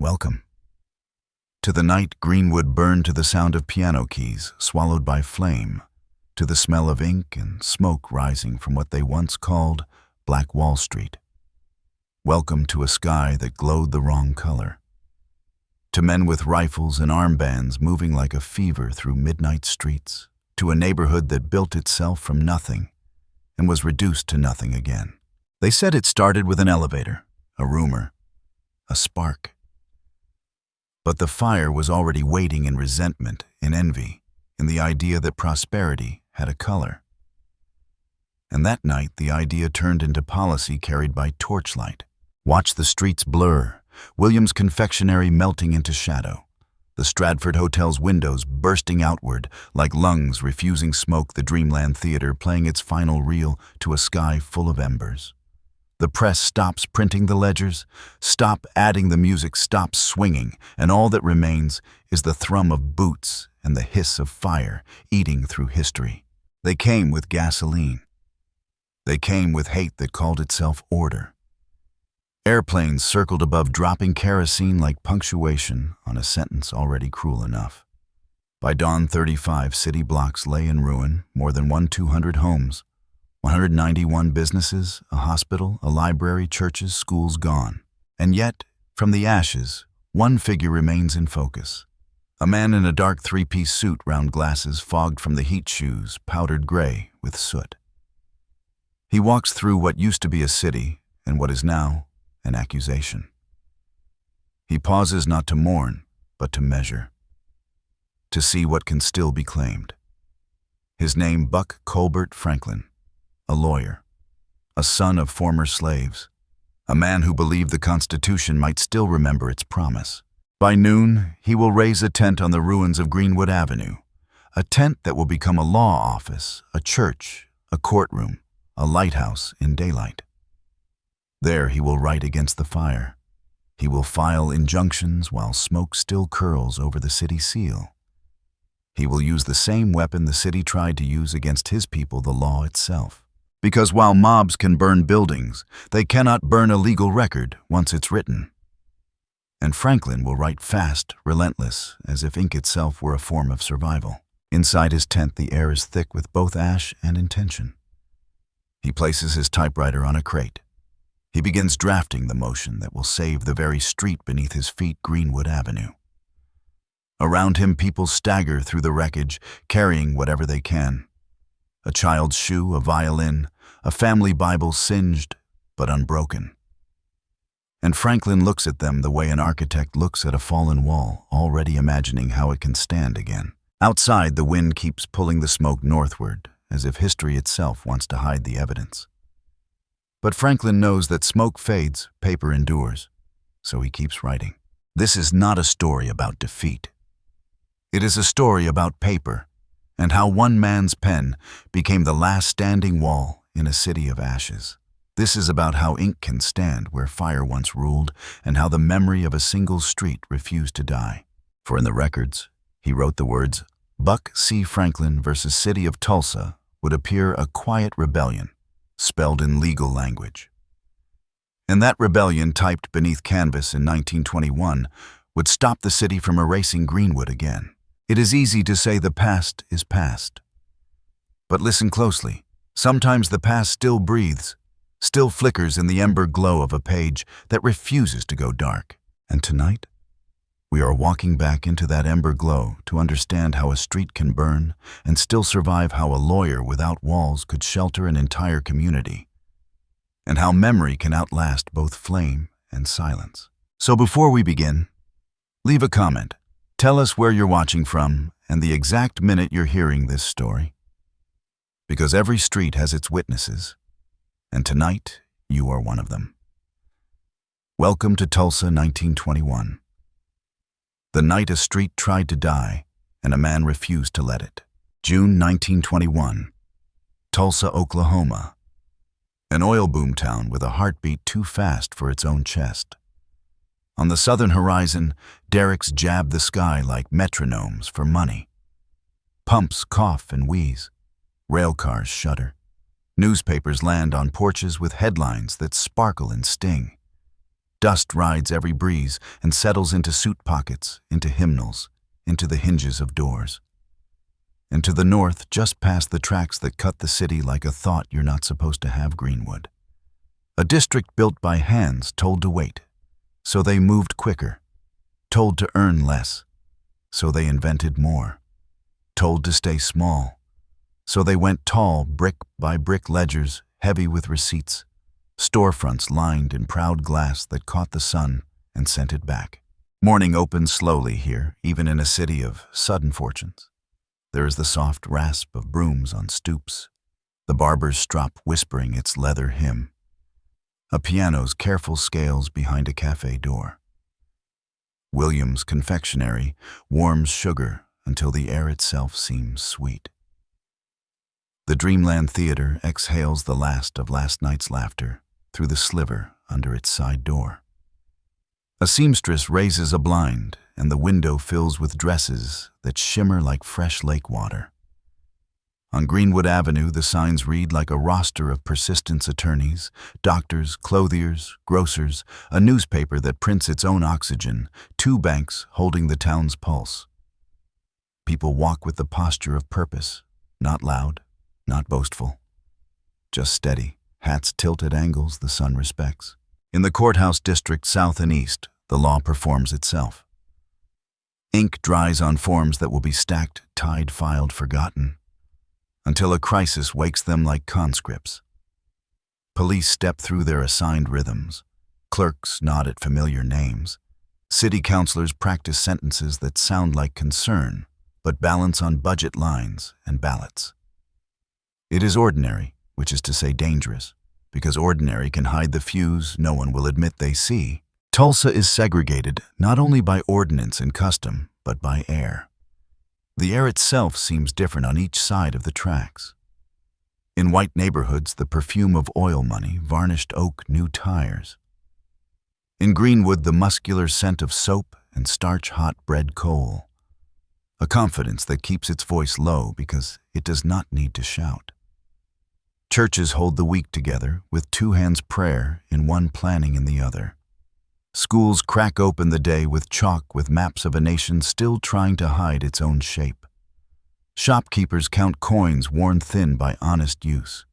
Welcome. To the night Greenwood burned to the sound of piano keys swallowed by flame, to the smell of ink and smoke rising from what they once called Black Wall Street. Welcome to a sky that glowed the wrong color. To men with rifles and armbands moving like a fever through midnight streets, to a neighborhood that built itself from nothing and was reduced to nothing again. They said it started with an elevator, a rumor, a spark. But the fire was already waiting in resentment, in envy, in the idea that prosperity had a color. And that night the idea turned into policy carried by torchlight. Watch the streets blur, Williams' confectionery melting into shadow, the Stratford Hotel's windows bursting outward like lungs refusing smoke, the Dreamland Theater playing its final reel to a sky full of embers. The press stops printing the ledgers, stop adding the music, stops swinging, and all that remains is the thrum of boots and the hiss of fire eating through history. They came with gasoline. They came with hate that called itself order. Airplanes circled above, dropping kerosene like punctuation on a sentence already cruel enough. By dawn, 35 city blocks lay in ruin, more than 200 homes. 191 businesses, a hospital, a library, churches, schools gone. And yet, from the ashes, one figure remains in focus. A man in a dark three-piece suit, round glasses fogged from the heat, shoes powdered gray with soot. He walks through what used to be a city and what is now an accusation. He pauses not to mourn, but to measure, to see what can still be claimed. His name, Buck Colbert Franklin. A lawyer, a son of former slaves, a man who believed the Constitution might still remember its promise. By noon, he will raise a tent on the ruins of Greenwood Avenue, a tent that will become a law office, a church, a courtroom, a lighthouse in daylight. There he will write against the fire. He will file injunctions while smoke still curls over the city seal. He will use the same weapon the city tried to use against his people, the law itself. Because while mobs can burn buildings, they cannot burn a legal record once it's written. And Franklin will write fast, relentless, as if ink itself were a form of survival. Inside his tent, the air is thick with both ash and intention. He places his typewriter on a crate. He begins drafting the motion that will save the very street beneath his feet, Greenwood Avenue. Around him, people stagger through the wreckage, carrying whatever they can. A child's shoe, a violin, a family Bible singed but unbroken. And Franklin looks at them the way an architect looks at a fallen wall, already imagining how it can stand again. Outside, the wind keeps pulling the smoke northward, as if history itself wants to hide the evidence. But Franklin knows that smoke fades, paper endures, so he keeps writing. This is not a story about defeat. It is a story about paper, and how one man's pen became the last standing wall in a city of ashes. This is about how ink can stand where fire once ruled, and how the memory of a single street refused to die. For in the records, he wrote the words, Buck C. Franklin versus City of Tulsa would appear a quiet rebellion, spelled in legal language. And that rebellion, typed beneath canvas in 1921, would stop the city from erasing Greenwood again. It is easy to say the past is past. But listen closely. Sometimes the past still breathes, still flickers in the ember glow of a page that refuses to go dark. And tonight, we are walking back into that ember glow to understand how a street can burn and still survive, how a lawyer without walls could shelter an entire community, and how memory can outlast both flame and silence. So before we begin, leave a comment. Tell us where you're watching from and the exact minute you're hearing this story. Because every street has its witnesses, and tonight you are one of them. Welcome to Tulsa, 1921. The night a street tried to die, and a man refused to let it. June 1921, Tulsa, Oklahoma. An oil boom town with a heartbeat too fast for its own chest. On the southern horizon, derricks jab the sky like metronomes for money. Pumps cough and wheeze. Railcars shudder. Newspapers land on porches with headlines that sparkle and sting. Dust rides every breeze and settles into suit pockets, into hymnals, into the hinges of doors. And to the north, just past the tracks that cut the city like a thought you're not supposed to have, Greenwood. A district built by hands told to wait, so they moved quicker. Told to earn less, so they invented more. Told to stay small, so they went tall, brick by brick ledgers, heavy with receipts, storefronts lined in proud glass that caught the sun and sent it back. Morning opens slowly here, even in a city of sudden fortunes. There is the soft rasp of brooms on stoops, the barber's strop whispering its leather hymn, a piano's careful scales behind a cafe door. William's confectionery warms sugar until the air itself seems sweet. The Dreamland Theater exhales the last of last night's laughter through the sliver under its side door. A seamstress raises a blind, and the window fills with dresses that shimmer like fresh lake water. On Greenwood Avenue, the signs read like a roster of persistence attorneys, doctors, clothiers, grocers, a newspaper that prints its own oxygen, 2 banks holding the town's pulse. People walk with the posture of purpose, not loud, not boastful, just steady, hats tilt at angles the sun respects. In the courthouse district south and east, the law performs itself. Ink dries on forms that will be stacked, tied, filed, forgotten, until a crisis wakes them like conscripts. Police step through their assigned rhythms. Clerks nod at familiar names. City councilors practice sentences that sound like concern, but balance on budget lines and ballots. It is ordinary, which is to say dangerous, because ordinary can hide the fuse no one will admit they see. Tulsa is segregated not only by ordinance and custom, but by air. The air itself seems different on each side of the tracks. In white neighborhoods, the perfume of oil money, varnished oak, new tires. In Greenwood, the muscular scent of soap and starch-hot bread coal. A confidence that keeps its voice low because it does not need to shout. Churches hold the week together with 2 hands prayer in one, planning in the other. Schools crack open the day with chalk with maps of a nation still trying to hide its own shape. Shopkeepers count coins worn thin by honest use.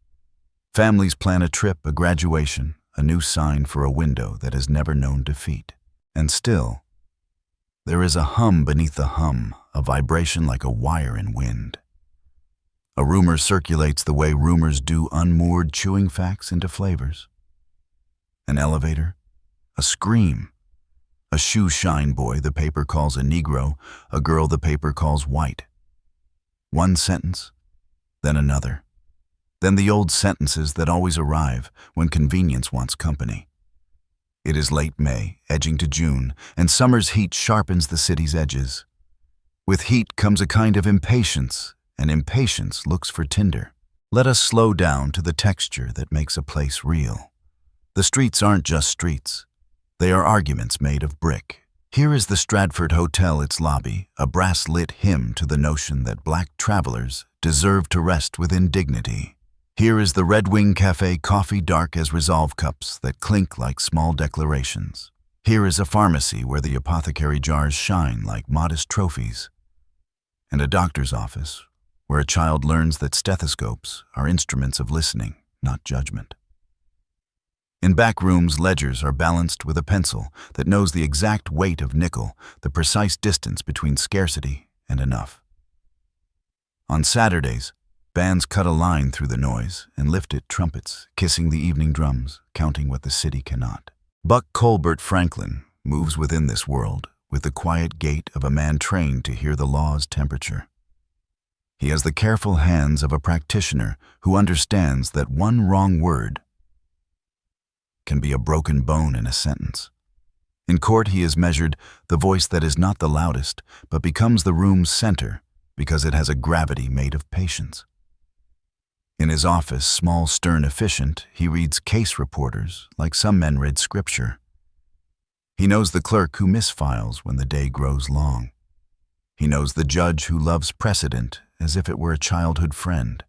Families plan a trip, a graduation, a new sign for a window that has never known defeat. And still, there is a hum beneath the hum, a vibration like a wire in wind. A rumor circulates the way rumors do, unmoored, chewing facts into flavors. An elevator, a scream, a shoe shine boy the paper calls a Negro, a girl the paper calls white. One sentence, then another. Then the old sentences that always arrive when convenience wants company. It is late May, edging to June, and summer's heat sharpens the city's edges. With heat comes a kind of impatience, and impatience looks for tinder. Let us slow down to the texture that makes a place real. The streets aren't just streets. They are arguments made of brick. Here is the Stratford Hotel, its lobby, a brass-lit hymn to the notion that black travelers deserve to rest within dignity. Here is the Red Wing Cafe, coffee dark as resolve cups that clink like small declarations. Here is a pharmacy where the apothecary jars shine like modest trophies. And a doctor's office where a child learns that stethoscopes are instruments of listening, not judgment. In back rooms, ledgers are balanced with a pencil that knows the exact weight of nickel, the precise distance between scarcity and enough. On Saturdays, bands cut a line through the noise and lift it, trumpets kissing the evening drums, counting what the city cannot. Buck Colbert Franklin moves within this world with the quiet gait of a man trained to hear the law's temperature. He has the careful hands of a practitioner who understands that one wrong word can be a broken bone in a sentence. In court, he is measured the voice that is not the loudest, but becomes the room's center because it has a gravity made of patience. In his office, small, stern, efficient, he reads case reporters like some men read scripture. He knows the clerk who misfiles when the day grows long. He knows the judge who loves precedent as if it were a childhood friend.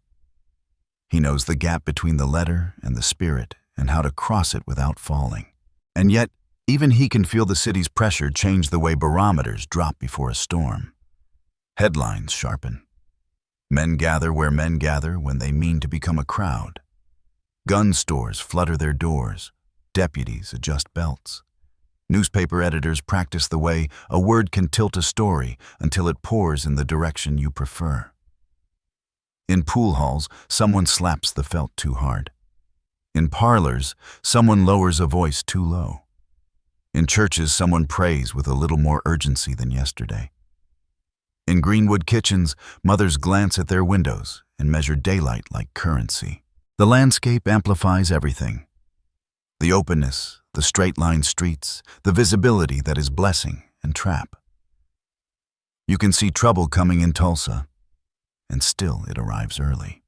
He knows the gap between the letter and the spirit and how to cross it without falling. And yet, Even he can feel the city's pressure change the way barometers drop before a storm. Headlines sharpen. Men gather where men gather when they mean to become a crowd. Gun stores flutter their doors. Deputies adjust belts. Newspaper editors practice the way a word can tilt a story until it pours in the direction you prefer. In pool halls, someone slaps the felt too hard. In parlors, someone lowers a voice too low. In churches, someone prays with a little more urgency than yesterday. In Greenwood kitchens, mothers glance at their windows and measure daylight like currency. The landscape amplifies everything. The openness, the straight-line streets, the visibility that is blessing and trap. You can see trouble coming in Tulsa, and still it arrives early.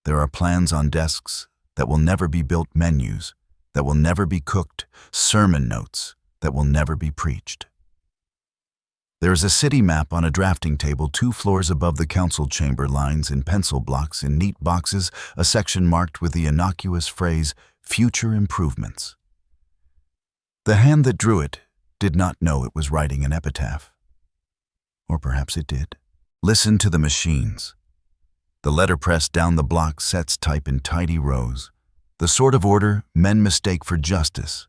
There are plans on desks that will never be built, menus that will never be cooked, sermon notes that will never be preached. There is a city map on a drafting table 2 floors above the council chamber, lines in pencil blocks in neat boxes, a section marked with the innocuous phrase, "Future Improvements." The hand that drew it did not know it was writing an epitaph. Or perhaps it did. Listen to the machines. The letterpress down the block sets type in tidy rows, the sort of order men mistake for justice.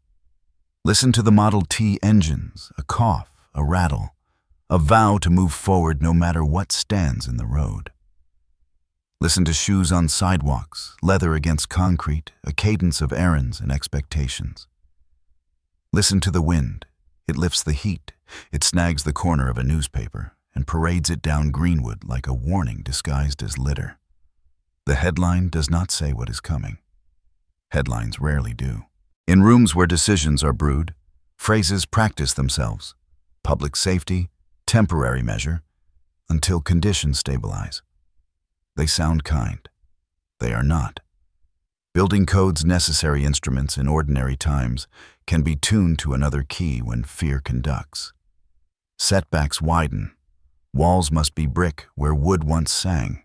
Listen to the Model T engines, a cough, a rattle, a vow to move forward no matter what stands in the road. Listen to shoes on sidewalks, leather against concrete, a cadence of errands and expectations. Listen to the wind. It lifts the heat. It snags the corner of a newspaper and parades it down Greenwood like a warning disguised as litter. The headline does not say what is coming. Headlines rarely do. In rooms where decisions are brewed, phrases practice themselves. Public safety, temporary measure, until conditions stabilize. They sound kind. They are not. Building codes, necessary instruments in ordinary times, can be tuned to another key when fear conducts. Setbacks widen. Walls must be brick where wood once sang.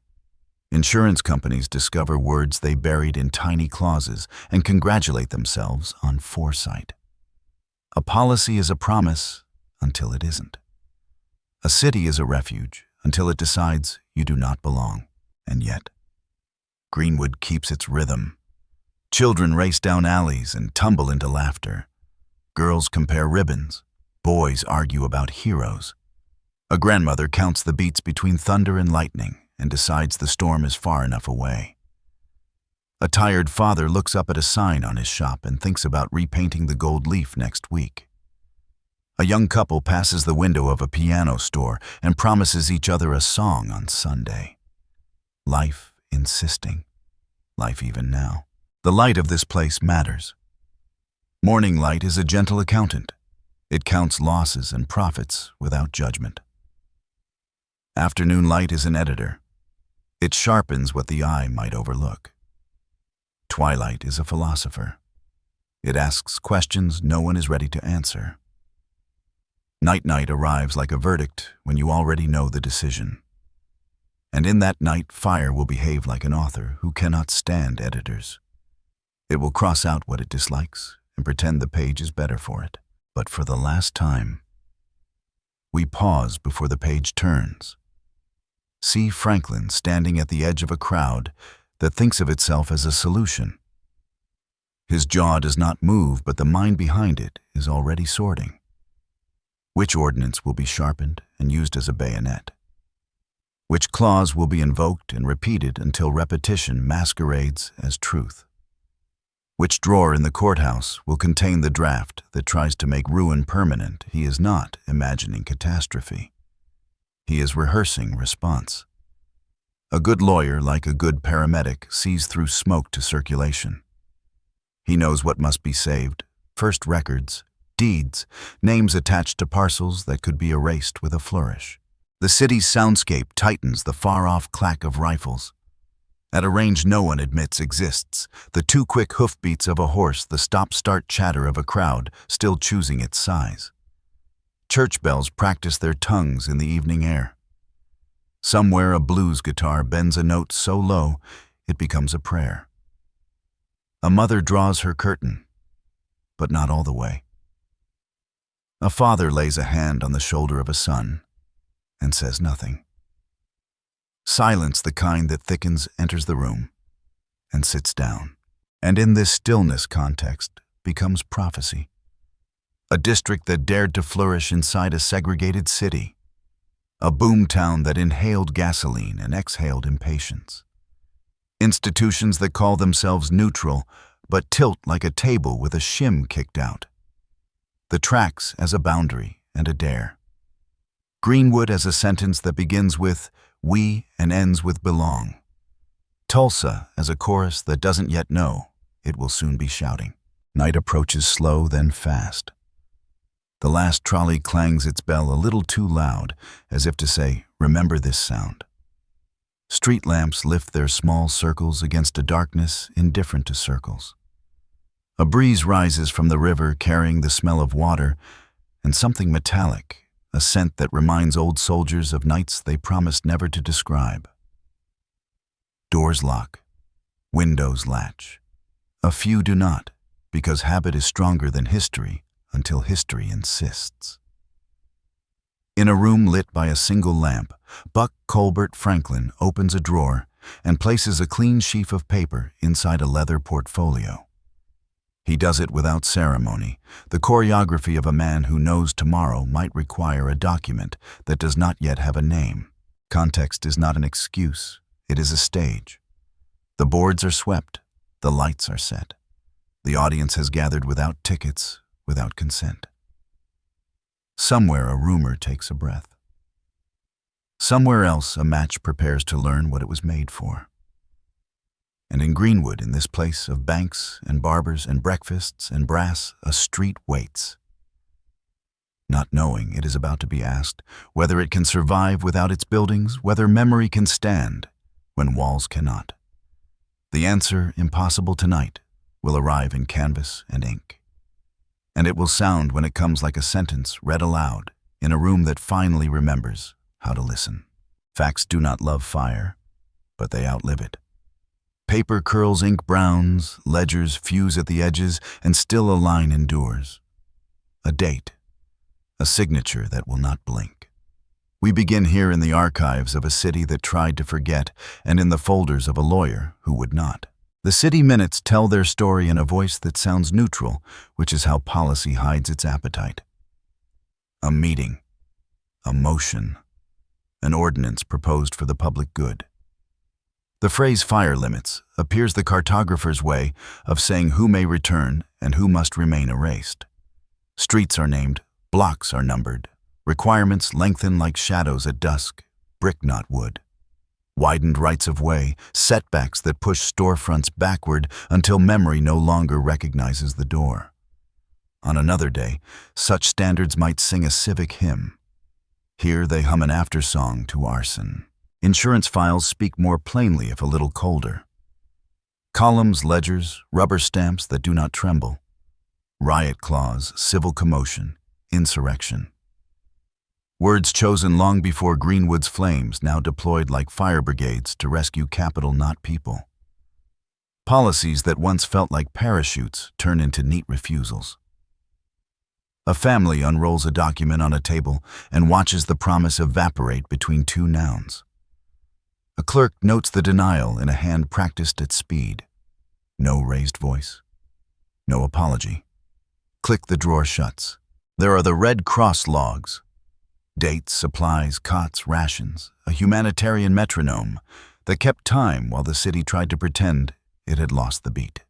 Insurance companies discover words they buried in tiny clauses and congratulate themselves on foresight. A policy is a promise until it isn't. A city is a refuge until it decides you do not belong. And yet, Greenwood keeps its rhythm. Children race down alleys and tumble into laughter. Girls compare ribbons. Boys argue about heroes. A grandmother counts the beats between thunder and lightning and decides the storm is far enough away. A tired father looks up at a sign on his shop and thinks about repainting the gold leaf next week. A young couple passes the window of a piano store and promises each other a song on Sunday. Life insisting. Life even now. The light of this place matters. Morning light is a gentle accountant. It counts losses and profits without judgment. Afternoon light is an editor. It sharpens what the eye might overlook. Twilight is a philosopher. It asks questions no one is ready to answer. Night arrives like a verdict when you already know the decision. And in that night, fire will behave like an author who cannot stand editors. It will cross out what it dislikes and pretend the page is better for it. But for the last time, we pause before the page turns. See Franklin standing at the edge of a crowd that thinks of itself as a solution. His jaw does not move, but the mind behind it is already sorting. Which ordinance will be sharpened and used as a bayonet? Which clause will be invoked and repeated until repetition masquerades as truth? Which drawer in the courthouse will contain the draft that tries to make ruin permanent? He is not imagining catastrophe. He is rehearsing response. A good lawyer, like a good paramedic, sees through smoke to circulation. He knows what must be saved: first records, deeds, names attached to parcels that could be erased with a flourish. The city's soundscape tightens the far-off clack of rifles. At a range no one admits exists, the too quick hoofbeats of a horse, the stop-start chatter of a crowd still choosing its size. Church bells practice their tongues in the evening air. Somewhere a blues guitar bends a note so low it becomes a prayer. A mother draws her curtain, but not all the way. A father lays a hand on the shoulder of a son and says nothing. Silence, the kind that thickens, enters the room and sits down. And in this stillness, context becomes prophecy. A district that dared to flourish inside a segregated city. A boomtown that inhaled gasoline and exhaled impatience. Institutions that call themselves neutral but tilt like a table with a shim kicked out. The tracks as a boundary and a dare. Greenwood as a sentence that begins with "we" and ends with "belong." Tulsa as a chorus that doesn't yet know it will soon be shouting. Night approaches slow, then fast. The last trolley clangs its bell a little too loud, as if to say, "Remember this sound." Street lamps lift their small circles against a darkness indifferent to circles. A breeze rises from the river carrying the smell of water and something metallic, a scent that reminds old soldiers of nights they promised never to describe. Doors lock, windows latch. A few do not, because habit is stronger than history until history insists. In a room lit by a single lamp, Buck Colbert Franklin opens a drawer and places a clean sheaf of paper inside a leather portfolio. He does it without ceremony, the choreography of a man who knows tomorrow might require a document that does not yet have a name. Context is not an excuse, it is a stage. The boards are swept, the lights are set. The audience has gathered without tickets, without consent. Somewhere a rumor takes a breath. Somewhere else a match prepares to learn what it was made for. And in Greenwood, in this place of banks and barbers and breakfasts and brass, a street waits. Not knowing it is about to be asked whether it can survive without its buildings, whether memory can stand when walls cannot. The answer, impossible tonight, will arrive in canvas and ink. And it will sound when it comes like a sentence read aloud in a room that finally remembers how to listen. Facts do not love fire, but they outlive it. Paper curls, ink browns, ledgers fuse at the edges, and still a line endures. A date, a signature that will not blink. We begin here in the archives of a city that tried to forget, and in the folders of a lawyer who would not. The city minutes tell their story in a voice that sounds neutral, which is how policy hides its appetite. A meeting, a motion, an ordinance proposed for the public good. The phrase "fire limits" appears the cartographer's way of saying who may return and who must remain erased. Streets are named, blocks are numbered, requirements lengthen like shadows at dusk, brick not wood. Widened rights of way, setbacks that push storefronts backward until memory no longer recognizes the door. On another day, such standards might sing a civic hymn. Here they hum an aftersong to arson. Insurance files speak more plainly if a little colder. Columns, ledgers, rubber stamps that do not tremble. Riot clause, civil commotion, insurrection. Words chosen long before Greenwood's flames, now deployed like fire brigades to rescue capital, not people. Policies that once felt like parachutes turn into neat refusals. A family unrolls a document on a table and watches the promise evaporate between two nouns. A clerk notes the denial in a hand practiced at speed. No raised voice. No apology. Click, the drawer shuts. There are the Red Cross logs. Dates, supplies, cots, rations, a humanitarian metronome that kept time while the city tried to pretend it had lost the beat.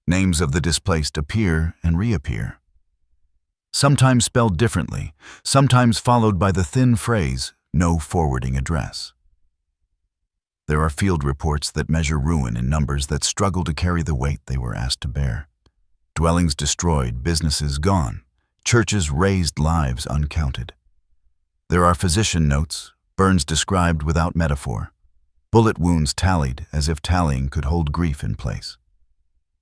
Names of the displaced appear and reappear. Sometimes spelled differently, sometimes followed by the thin phrase, "no forwarding address." There are field reports that measure ruin in numbers that struggle to carry the weight they were asked to bear. Dwellings destroyed, businesses gone, churches razed, lives uncounted. There are physician notes, burns described without metaphor, bullet wounds tallied as if tallying could hold grief in place.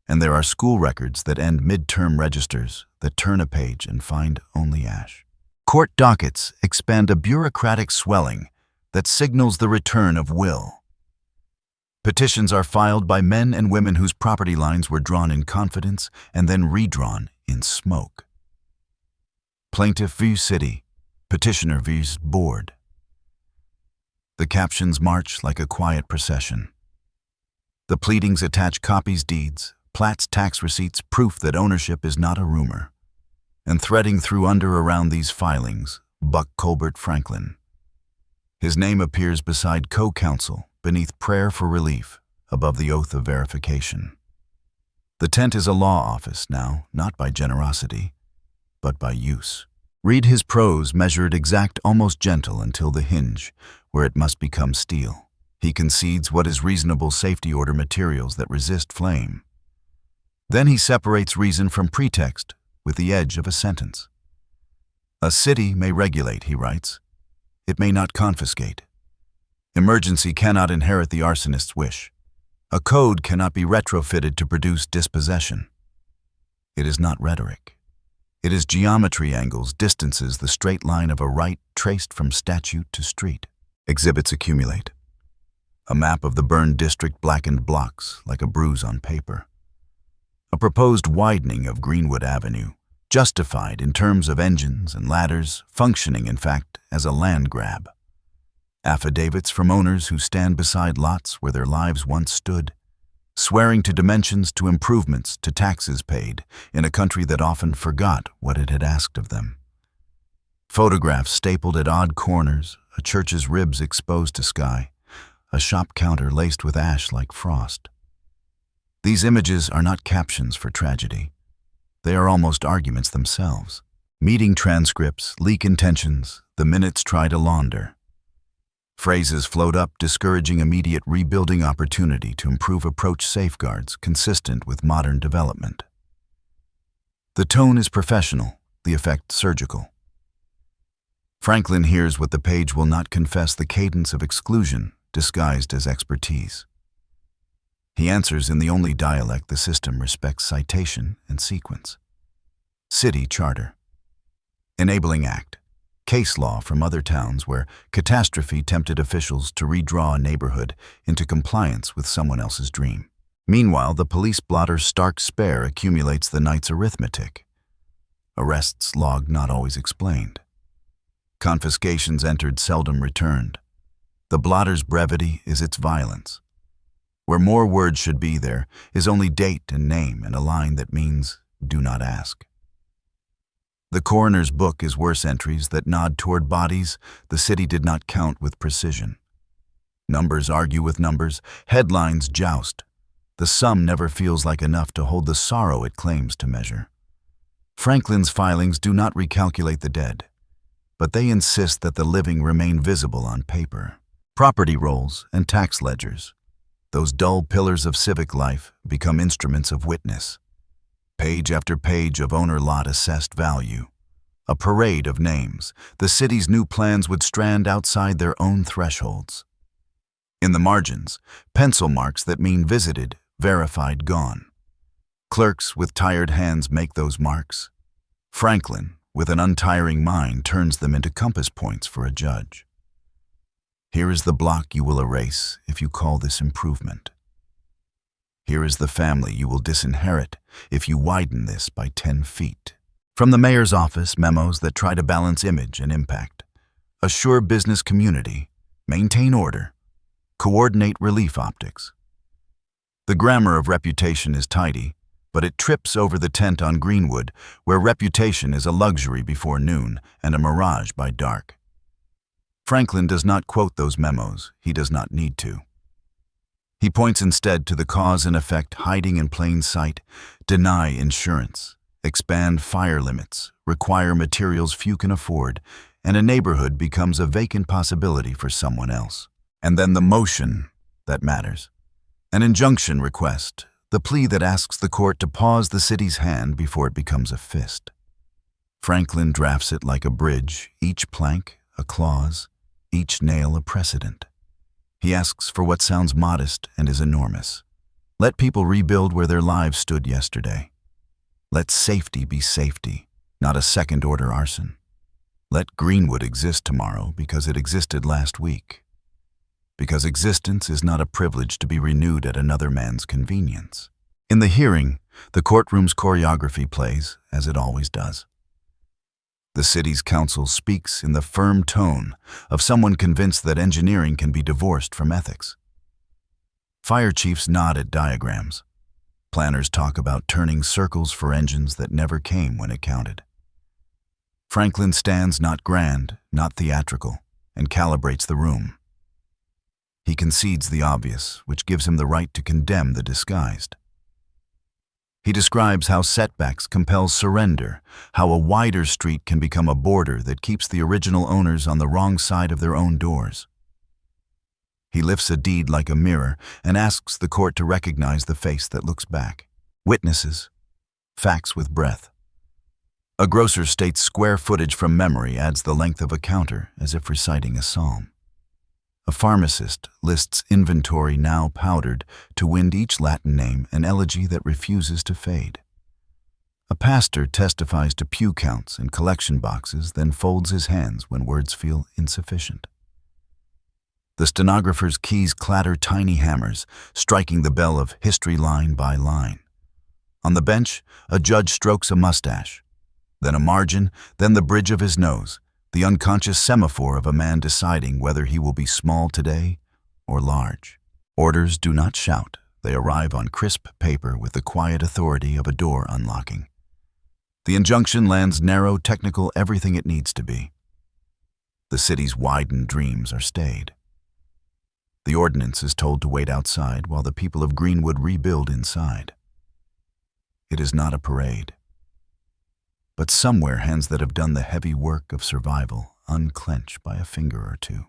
And there are school records that end midterm registers that turn a page and find only ash. Court dockets expand a bureaucratic swelling that signals the return of will. Petitions are filed by men and women whose property lines were drawn in confidence and then redrawn in smoke. Plaintiff vs. City, Petitioner vs. Board. The captions march like a quiet procession. The pleadings attach copies, deeds, plats, tax receipts, proof that ownership is not a rumor. And threading through under around these filings, Buck Colbert Franklin. His name appears beside co-counsel, beneath prayer for relief, above the oath of verification. The tent is a law office now, not by generosity, but by use. Read his prose, measured, exact, almost gentle, until the hinge, where it must become steel. He concedes what is reasonable safety order materials that resist flame. Then he separates reason from pretext with the edge of a sentence. A city may regulate, he writes. It may not confiscate. Emergency cannot inherit the arsonist's wish. A code cannot be retrofitted to produce dispossession. It is not rhetoric. It is geometry, angles, distances, the straight line of a right traced from statute to street. Exhibits accumulate. A map of the burned district, blackened blocks like a bruise on paper. A proposed widening of Greenwood Avenue, justified in terms of engines and ladders, functioning, in fact, as a land grab. Affidavits from owners who stand beside lots where their lives once stood, swearing to dimensions, to improvements, to taxes paid, in a country that often forgot what it had asked of them. Photographs stapled at odd corners, a church's ribs exposed to sky, a shop counter laced with ash like frost. These images are not captions for tragedy. They are almost arguments themselves. Meeting transcripts, leak intentions, the minutes try to launder. Phrases float up, discouraging immediate rebuilding opportunity to improve approach safeguards consistent with modern development. The tone is professional, the effect surgical. Franklin hears what the page will not confess, the cadence of exclusion disguised as expertise. He answers in the only dialect the system respects: citation and sequence. City Charter. Enabling Act. Case law from other towns where catastrophe tempted officials to redraw a neighborhood into compliance with someone else's dream. Meanwhile, the police blotter's stark spare accumulates the night's arithmetic. Arrests logged, not always explained. Confiscations entered, seldom returned. The blotter's brevity is its violence. Where more words should be, there is only date and name and a line that means, do not ask. The coroner's book is worse entries that nod toward bodies the city did not count with precision. Numbers argue with numbers, headlines joust. The sum never feels like enough to hold the sorrow it claims to measure. Franklin's filings do not recalculate the dead, but they insist that the living remain visible on paper. Property rolls and tax ledgers, those dull pillars of civic life, become instruments of witness. Page after page of owner lot assessed value. A parade of names. The city's new plans would strand outside their own thresholds. In the margins, pencil marks that mean visited, verified, gone. Clerks with tired hands make those marks. Franklin, with an untiring mind, turns them into compass points for a judge. Here is the block you will erase if you call this improvement. Here is the family you will disinherit if you widen this by 10 feet. From the mayor's office, memos that try to balance image and impact. Assure business community, maintain order, coordinate relief optics. The grammar of reputation is tidy, but it trips over the tent on Greenwood, where reputation is a luxury before noon and a mirage by dark. Franklin does not quote those memos. He does not need to. He points instead to the cause and effect hiding in plain sight: deny insurance, expand fire limits, require materials few can afford, and a neighborhood becomes a vacant possibility for someone else. And then the motion that matters. An injunction request, the plea that asks the court to pause the city's hand before it becomes a fist. Franklin drafts it like a bridge, each plank a clause, each nail a precedent. He asks for what sounds modest and is enormous. Let people rebuild where their lives stood yesterday. Let safety be safety, not a second-order arson. Let Greenwood exist tomorrow because it existed last week. Because existence is not a privilege to be renewed at another man's convenience. In the hearing, the courtroom's choreography plays, as it always does. The city's council speaks in the firm tone of someone convinced that engineering can be divorced from ethics. Fire chiefs nod at diagrams. Planners talk about turning circles for engines that never came when it counted. Franklin stands not grand, not theatrical, and calibrates the room. He concedes the obvious, which gives him the right to condemn the disguised. He describes how setbacks compel surrender, how a wider street can become a border that keeps the original owners on the wrong side of their own doors. He lifts a deed like a mirror and asks the court to recognize the face that looks back. Witnesses, facts with breath. A grocer states square footage from memory adds the length of a counter as if reciting a psalm. A pharmacist lists inventory now powdered to wind each Latin name an elegy that refuses to fade. A pastor testifies to pew counts and collection boxes, then folds his hands when words feel insufficient. The stenographer's keys clatter tiny hammers, striking the bell of history line by line. On the bench, a judge strokes a mustache, then a margin, then the bridge of his nose, the unconscious semaphore of a man deciding whether he will be small today or large. Orders do not shout. They arrive on crisp paper with the quiet authority of a door unlocking. The injunction lands narrow, technical, everything it needs to be. The city's widened dreams are stayed. The ordinance is told to wait outside while the people of Greenwood rebuild inside. It is not a parade. But somewhere hands that have done the heavy work of survival unclench by a finger or two.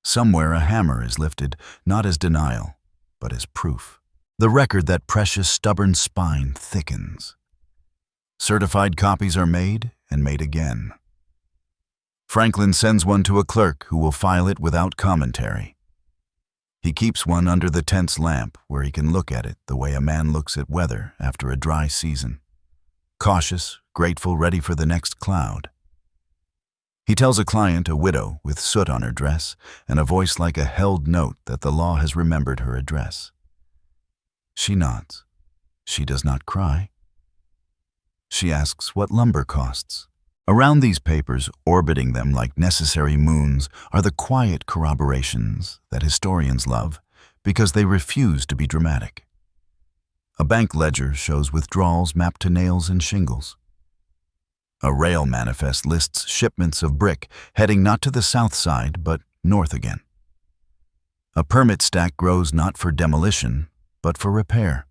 Somewhere a hammer is lifted, not as denial, but as proof. The record that precious, stubborn spine thickens. Certified copies are made and made again. Franklin sends one to a clerk who will file it without commentary. He keeps one under the tent's lamp where he can look at it the way a man looks at weather after a dry season. Cautious, grateful, ready for the next cloud. He tells a client, a widow with soot on her dress and a voice like a held note, that the law has remembered her address. She nods. She does not cry. She asks what lumber costs. Around these papers, orbiting them like necessary moons, are the quiet corroborations that historians love because they refuse to be dramatic. A bank ledger shows withdrawals mapped to nails and shingles. A rail manifest lists shipments of brick heading not to the south side, but north again. A permit stack grows not for demolition, but for repair.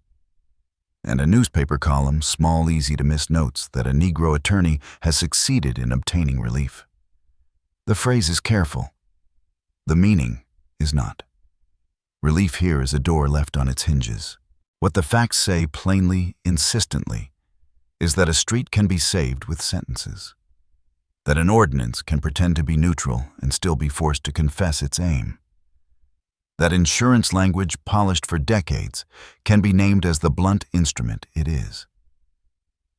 And a newspaper column, small, easy-to-miss notes that a Negro attorney has succeeded in obtaining relief. The phrase is careful. The meaning is not. Relief here is a door left on its hinges. What the facts say plainly, insistently, is that a street can be saved with sentences. That an ordinance can pretend to be neutral and still be forced to confess its aim. That insurance language polished for decades can be named as the blunt instrument it is.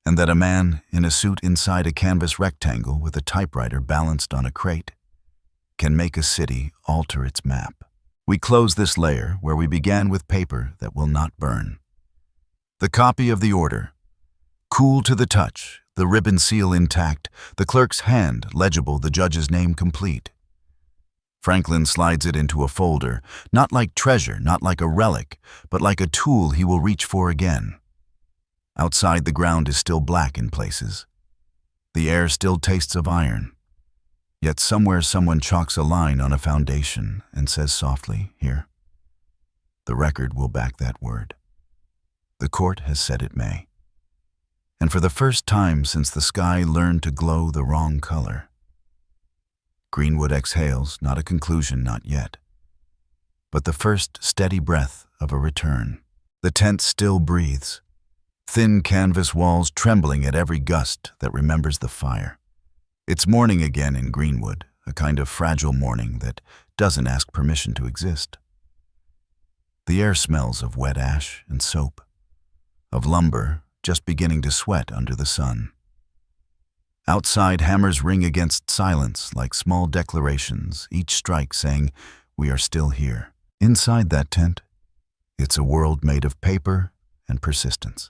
And that a man in a suit inside a canvas rectangle with a typewriter balanced on a crate can make a city alter its map. We close this layer where we began with paper that will not burn. The copy of the order, cool to the touch, the ribbon seal intact, the clerk's hand legible, the judge's name complete. Franklin slides it into a folder, not like treasure, not like a relic, but like a tool he will reach for again. Outside, the ground is still black in places. The air still tastes of iron. Yet somewhere someone chalks a line on a foundation and says softly, "Here." The record will back that word. The court has said it may. And for the first time since the sky learned to glow the wrong color, Greenwood exhales, not a conclusion, not yet, but the first steady breath of a return. The tent still breathes, thin canvas walls trembling at every gust that remembers the fire. It's morning again in Greenwood, a kind of fragile morning that doesn't ask permission to exist. The air smells of wet ash and soap, of lumber just beginning to sweat under the sun. Outside, hammers ring against silence like small declarations, each strike saying, "We are still here." Inside that tent, it's a world made of paper and persistence.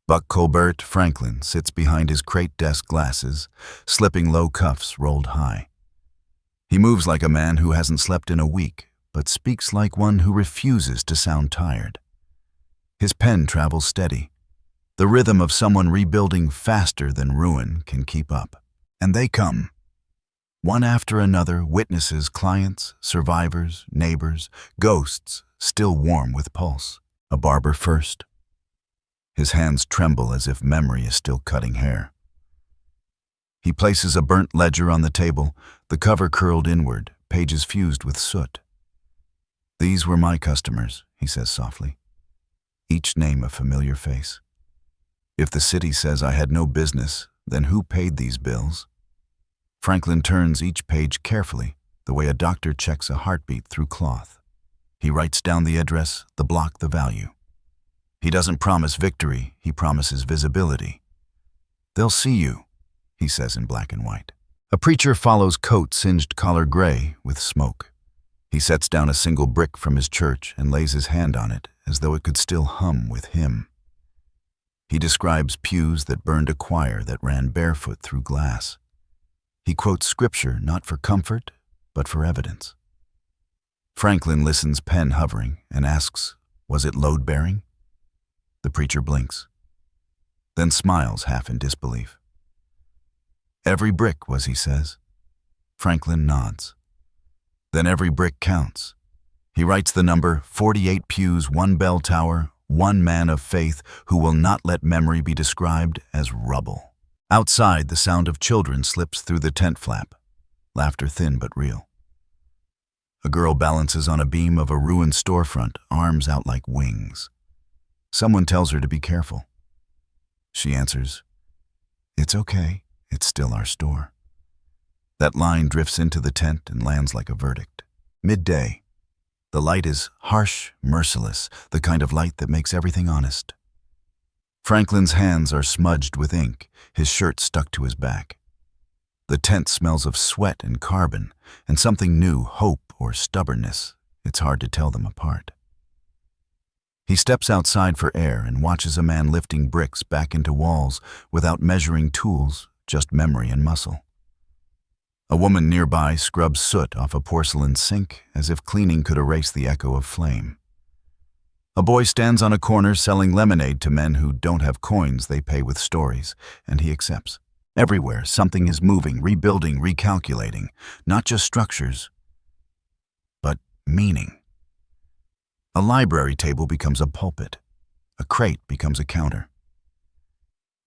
Buck Colbert Franklin sits behind his crate desk glasses, slipping low cuffs rolled high. He moves like a man who hasn't slept in a week, but speaks like one who refuses to sound tired. His pen travels steady, the rhythm of someone rebuilding faster than ruin can keep up. And they come. One after another, witnesses, clients, survivors, neighbors, ghosts, still warm with pulse. A barber first. His hands tremble as if memory is still cutting hair. He places a burnt ledger on the table, the cover curled inward, pages fused with soot. "These were my customers," he says softly. Each name a familiar face. "If the city says I had no business, then who paid these bills?" Franklin turns each page carefully, the way a doctor checks a heartbeat through cloth. He writes down the address, the block, the value. He doesn't promise victory, he promises visibility. "They'll see you," he says in black and white. A preacher follows, coat singed collar gray with smoke. He sets down a single brick from his church and lays his hand on it as though it could still hum with him. He describes pews that burned a choir that ran barefoot through glass. He quotes scripture not for comfort, but for evidence. Franklin listens, pen hovering, and asks, "Was it load-bearing?" The preacher blinks, then smiles half in disbelief. "Every brick was," he says. Franklin nods. Then every brick counts. He writes the number, 48 pews, 1 bell tower, 1 man of faith who will not let memory be described as rubble. Outside, the sound of children slips through the tent flap, laughter thin but real. A girl balances on a beam of a ruined storefront, arms out like wings. Someone tells her to be careful. She answers, "It's okay, it's still our store." That line drifts into the tent and lands like a verdict. Midday. The light is harsh, merciless, the kind of light that makes everything honest. Franklin's hands are smudged with ink, his shirt stuck to his back. The tent smells of sweat and carbon, and something new, hope or stubbornness. It's hard to tell them apart. He steps outside for air and watches a man lifting bricks back into walls without measuring tools, just memory and muscle. A woman nearby scrubs soot off a porcelain sink as if cleaning could erase the echo of flame. A boy stands on a corner selling lemonade to men who don't have coins they pay with stories, and he accepts. Everywhere, something is moving, rebuilding, recalculating, not just structures, but meaning. A library table becomes a pulpit. A crate becomes a counter.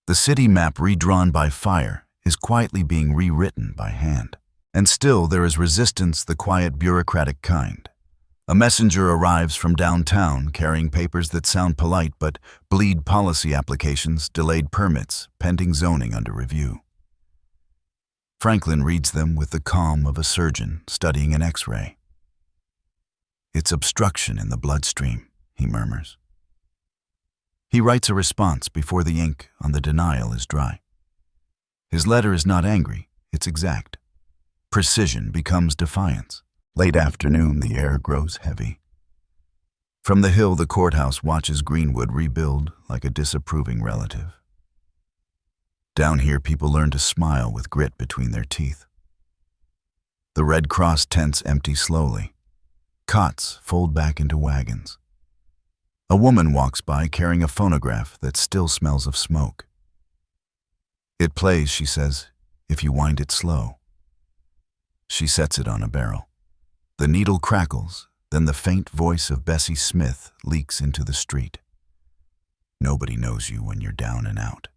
The city map, redrawn by fire, is quietly being rewritten by hand. And still there is resistance, the quiet bureaucratic kind. A messenger arrives from downtown carrying papers that sound polite but bleed policy applications, delayed permits, pending zoning under review. Franklin reads them with the calm of a surgeon studying an X-ray. "It's obstruction in the bloodstream," he murmurs. He writes a response before the ink on the denial is dry. His letter is not angry, it's exact. Precision becomes defiance. Late afternoon, the air grows heavy. From the hill, the courthouse watches Greenwood rebuild like a disapproving relative. Down here, people learn to smile with grit between their teeth. The Red Cross tents empty slowly. Cots fold back into wagons. A woman walks by carrying a phonograph that still smells of smoke. "It plays," she says, "if you wind it slow." She sets it on a barrel. The needle crackles, then the faint voice of Bessie Smith leaks into the street. Nobody knows you when you're down and out.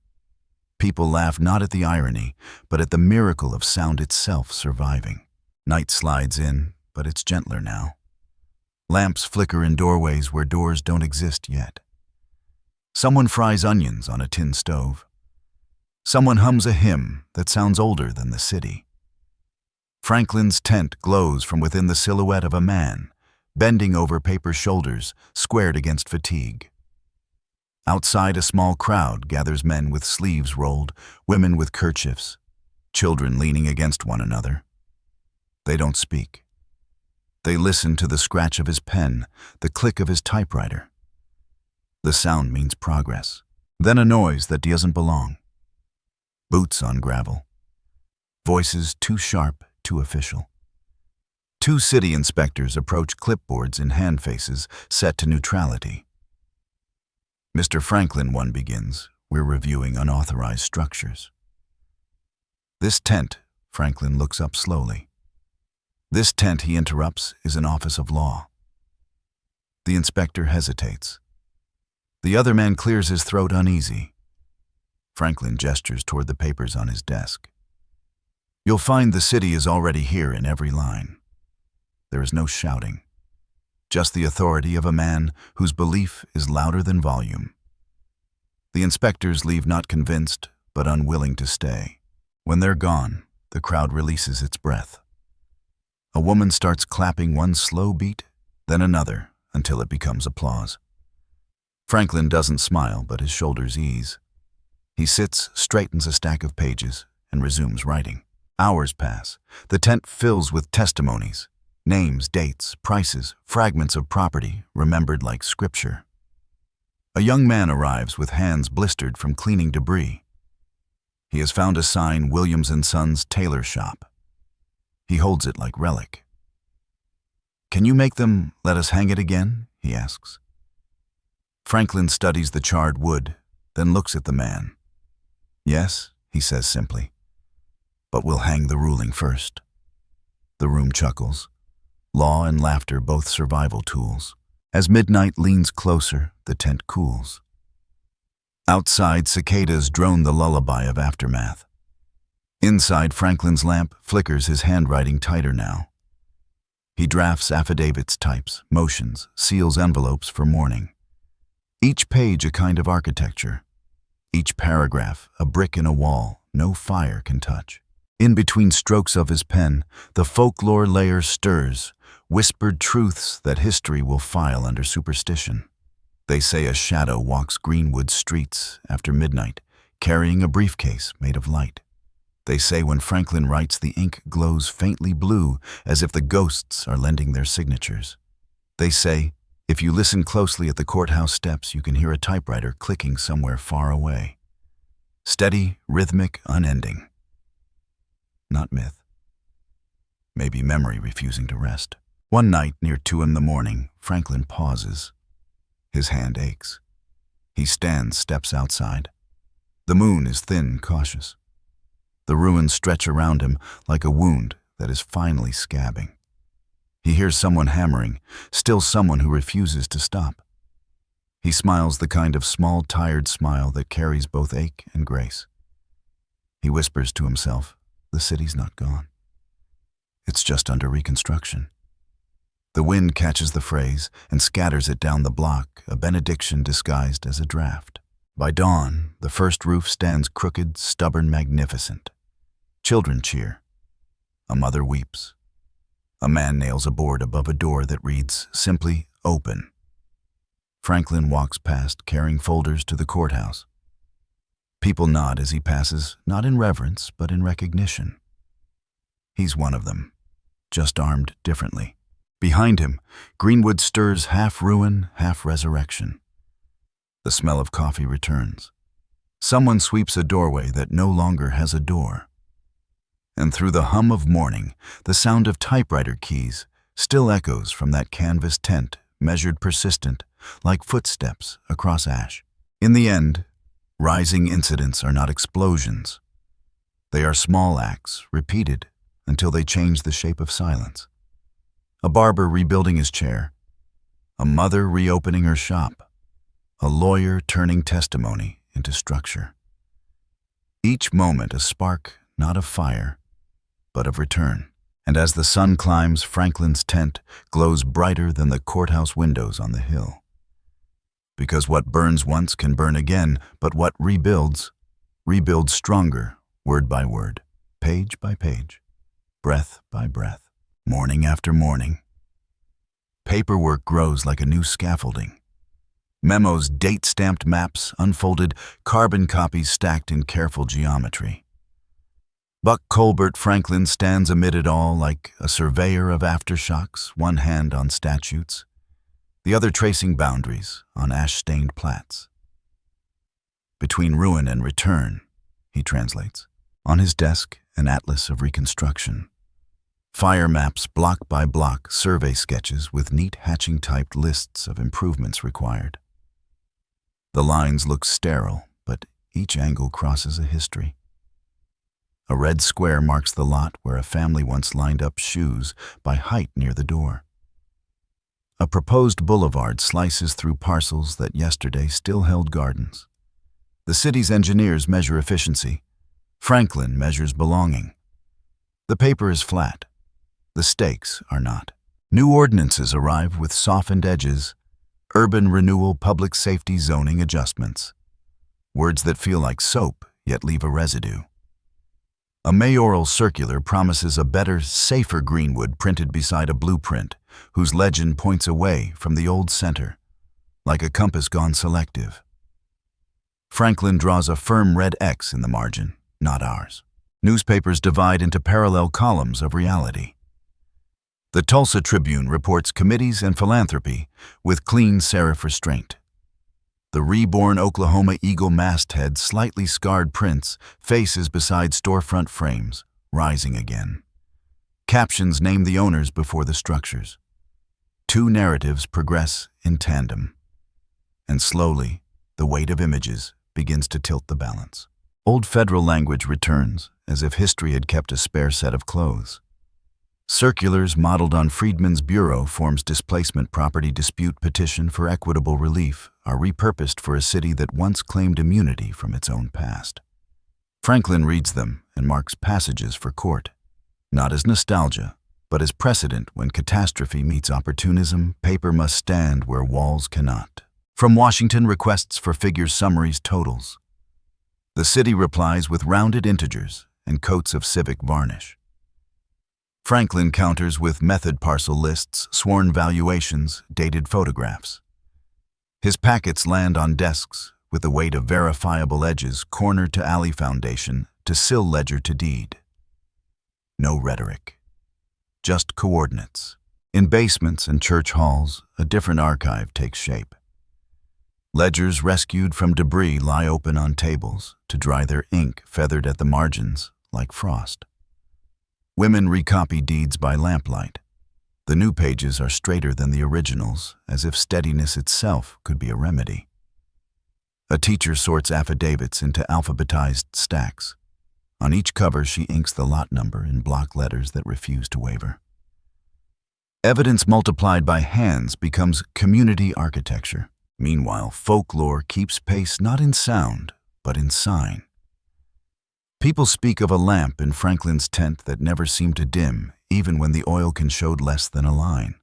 People laugh not at the irony, but at the miracle of sound itself surviving. Night slides in, but it's gentler now. Lamps flicker in doorways where doors don't exist yet. Someone fries onions on a tin stove. Someone hums a hymn that sounds older than the city. Franklin's tent glows from within the silhouette of a man, bending over paper shoulders, squared against fatigue. Outside, a small crowd gathers, men with sleeves rolled, women with kerchiefs, children leaning against one another. They don't speak. They listen to the scratch of his pen, the click of his typewriter. The sound means progress. Then a noise that doesn't belong. Boots on gravel. Voices too sharp, too official. Two city inspectors approach clipboards in hand faces set to neutrality. Mr. Franklin, one begins, we're reviewing unauthorized structures. This tent, Franklin looks up slowly. This tent, he interrupts, is an office of law. The inspector hesitates. The other man clears his throat uneasy. Franklin gestures toward the papers on his desk. You'll find the city is already here in every line. There is no shouting, just the authority of a man whose belief is louder than volume. The inspectors leave not convinced, but unwilling to stay. When they're gone, the crowd releases its breath. A woman starts clapping one slow beat, then another, until it becomes applause. Franklin doesn't smile, but his shoulders ease. He sits, straightens a stack of pages, and resumes writing. Hours pass. The tent fills with testimonies. Names, dates, prices, fragments of property, remembered like scripture. A young man arrives with hands blistered from cleaning debris. He has found a sign, Williams & Sons Tailor Shop. He holds it like relic. Can you make them let us hang it again? He asks. Franklin studies the charred wood, then looks at the man. Yes, he says simply, but we'll hang the ruling first. The room chuckles. Law and laughter, both survival tools. As midnight leans closer, the tent cools. Outside, cicadas drone the lullaby of aftermath. Inside, Franklin's lamp flickers, his handwriting tighter now. He drafts affidavits, types, motions, seals envelopes for morning. Each page a kind of architecture. Each paragraph a brick in a wall no fire can touch. In between strokes of his pen, the folklore layer stirs, whispered truths that history will file under superstition. They say a shadow walks Greenwood streets after midnight, carrying a briefcase made of light. They say when Franklin writes, the ink glows faintly blue, as if the ghosts are lending their signatures. They say, if you listen closely at the courthouse steps, you can hear a typewriter clicking somewhere far away. Steady, rhythmic, unending. Not myth. Maybe memory refusing to rest. One night, near 2 a.m, Franklin pauses. His hand aches. He stands, steps outside. The moon is thin, cautious. The ruins stretch around him like a wound that is finally scabbing. He hears someone hammering, still someone who refuses to stop. He smiles the kind of small, tired smile that carries both ache and grace. He whispers to himself, the city's not gone. It's just under reconstruction. The wind catches the phrase and scatters it down the block, a benediction disguised as a draft. By dawn, the first roof stands crooked, stubborn, magnificent. Children cheer. A mother weeps. A man nails a board above a door that reads simply, open. Franklin walks past, carrying folders to the courthouse. People nod as he passes, not in reverence, but in recognition. He's one of them, just armed differently. Behind him, Greenwood stirs half ruin, half resurrection. The smell of coffee returns. Someone sweeps a doorway that no longer has a door. And through the hum of morning, the sound of typewriter keys still echoes from that canvas tent, measured persistent, like footsteps across ash. In the end, rising incidents are not explosions. They are small acts, repeated until they change the shape of silence. A barber rebuilding his chair. A mother reopening her shop. A lawyer turning testimony into structure. Each moment a spark, not of fire, but of return. And as the sun climbs, Franklin's tent glows brighter than the courthouse windows on the hill. Because what burns once can burn again, but what rebuilds stronger, word by word, page by page, breath by breath, morning after morning. Paperwork grows like a new scaffolding. Memos, date-stamped maps, unfolded, carbon copies stacked in careful geometry. Buck Colbert Franklin stands amid it all like a surveyor of aftershocks, one hand on statutes, the other tracing boundaries on ash-stained plats. Between ruin and return, he translates. On his desk, an atlas of reconstruction. Fire maps block by block, survey sketches with neat hatching-typed lists of improvements required. The lines look sterile, but each angle crosses a history. A red square marks the lot where a family once lined up shoes by height near the door. A proposed boulevard slices through parcels that yesterday still held gardens. The city's engineers measure efficiency. Franklin measures belonging. The paper is flat. The stakes are not. New ordinances arrive with softened edges, urban renewal, public safety zoning adjustments. Words that feel like soap, yet leave a residue. A mayoral circular promises a better, safer Greenwood printed beside a blueprint, whose legend points away from the old center, like a compass gone selective. Franklin draws a firm red X in the margin, not ours. Newspapers divide into parallel columns of reality. The Tulsa Tribune reports committees and philanthropy with clean serif restraint. The reborn Oklahoma Eagle masthead slightly scarred prints, faces beside storefront frames, rising again. Captions name the owners before the structures. Two narratives progress in tandem. And slowly, the weight of images begins to tilt the balance. Old federal language returns, as if history had kept a spare set of clothes. Circulars modeled on Friedman's Bureau forms displacement property dispute petition for equitable relief are repurposed for a city that once claimed immunity from its own past. Franklin reads them and marks passages for court, not as nostalgia, but as precedent. When catastrophe meets opportunism, paper must stand where walls cannot. From Washington, requests for figures, summaries, totals. The city replies with rounded integers and coats of civic varnish. Franklin counters with method parcel lists, sworn valuations, dated photographs. His packets land on desks with the weight of verifiable edges, corner to alley foundation to sill ledger to deed. No rhetoric, just coordinates. In basements and church halls, a different archive takes shape. Ledgers rescued from debris lie open on tables to dry their ink, feathered at the margins like frost. Women recopy deeds by lamplight. The new pages are straighter than the originals, as if steadiness itself could be a remedy. A teacher sorts affidavits into alphabetized stacks. On each cover, she inks the lot number in block letters that refuse to waver. Evidence multiplied by hands becomes community architecture. Meanwhile, folklore keeps pace not in sound, but in sign. People speak of a lamp in Franklin's tent that never seemed to dim, even when the oilcan showed less than a line.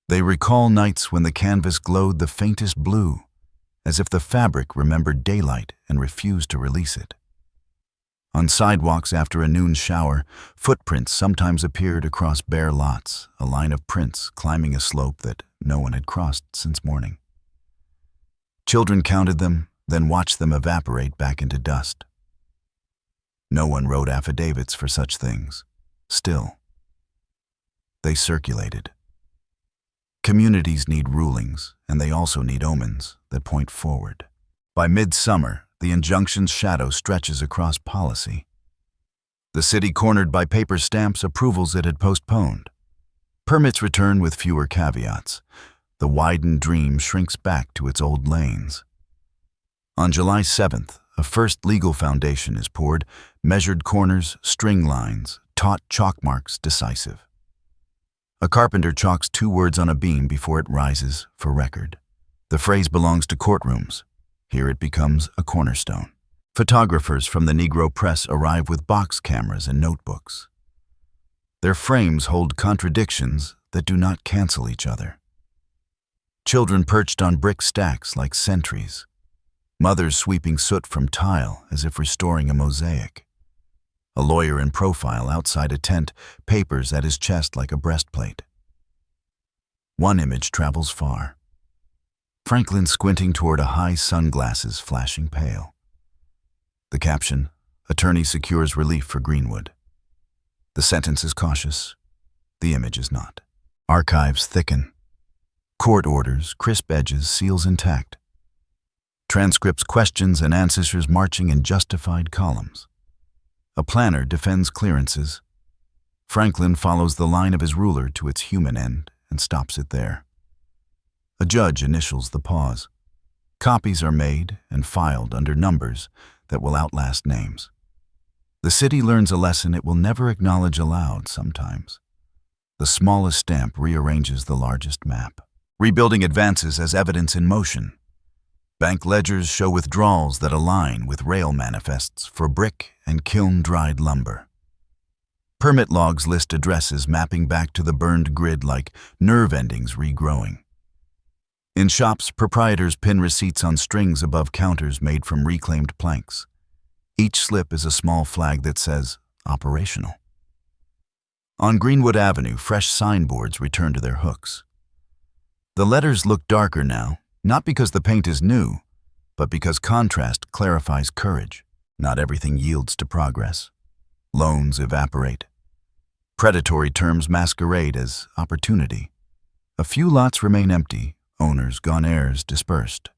They recall nights when the canvas glowed the faintest blue, as if the fabric remembered daylight and refused to release it. On sidewalks after a noon shower, footprints sometimes appeared across bare lots, a line of prints climbing a slope that no one had crossed since morning. Children counted them, then watched them evaporate back into dust. No one wrote affidavits for such things. Still, they circulated. Communities need rulings, and they also need omens that point forward. By midsummer, the injunction's shadow stretches across policy. The city cornered by paper stamps approvals it had postponed. Permits return with fewer caveats. The widened dream shrinks back to its old lanes. On July 7th, a first legal foundation is poured, measured corners, string lines, taut chalk marks decisive. A carpenter chalks 2 words on a beam before it rises for record. The phrase belongs to courtrooms. Here it becomes a cornerstone. Photographers from the Negro press arrive with box cameras and notebooks. Their frames hold contradictions that do not cancel each other. Children perched on brick stacks like sentries. Mothers sweeping soot from tile as if restoring a mosaic. A lawyer in profile outside a tent, papers at his chest like a breastplate. One image travels far. Franklin squinting toward a high sunglasses flashing pale. The caption, "Attorney secures relief for Greenwood." The sentence is cautious. The image is not. Archives thicken. Court orders, crisp edges, seals intact. Transcripts questions and answers marching in justified columns. A planner defends clearances. Franklin follows the line of his ruler to its human end and stops it there. A judge initials the pause. Copies are made and filed under numbers that will outlast names. The city learns a lesson it will never acknowledge aloud sometimes. The smallest stamp rearranges the largest map. Rebuilding advances as evidence in motion. Bank ledgers show withdrawals that align with rail manifests for brick and kiln-dried lumber. Permit logs list addresses mapping back to the burned grid like nerve endings regrowing. In shops, proprietors pin receipts on strings above counters made from reclaimed planks. Each slip is a small flag that says, "Operational." On Greenwood Avenue, fresh signboards return to their hooks. The letters look darker now, not because the paint is new, but because contrast clarifies courage. Not everything yields to progress. Loans evaporate. Predatory terms masquerade as opportunity. A few lots remain empty, owners gone, heirs dispersed.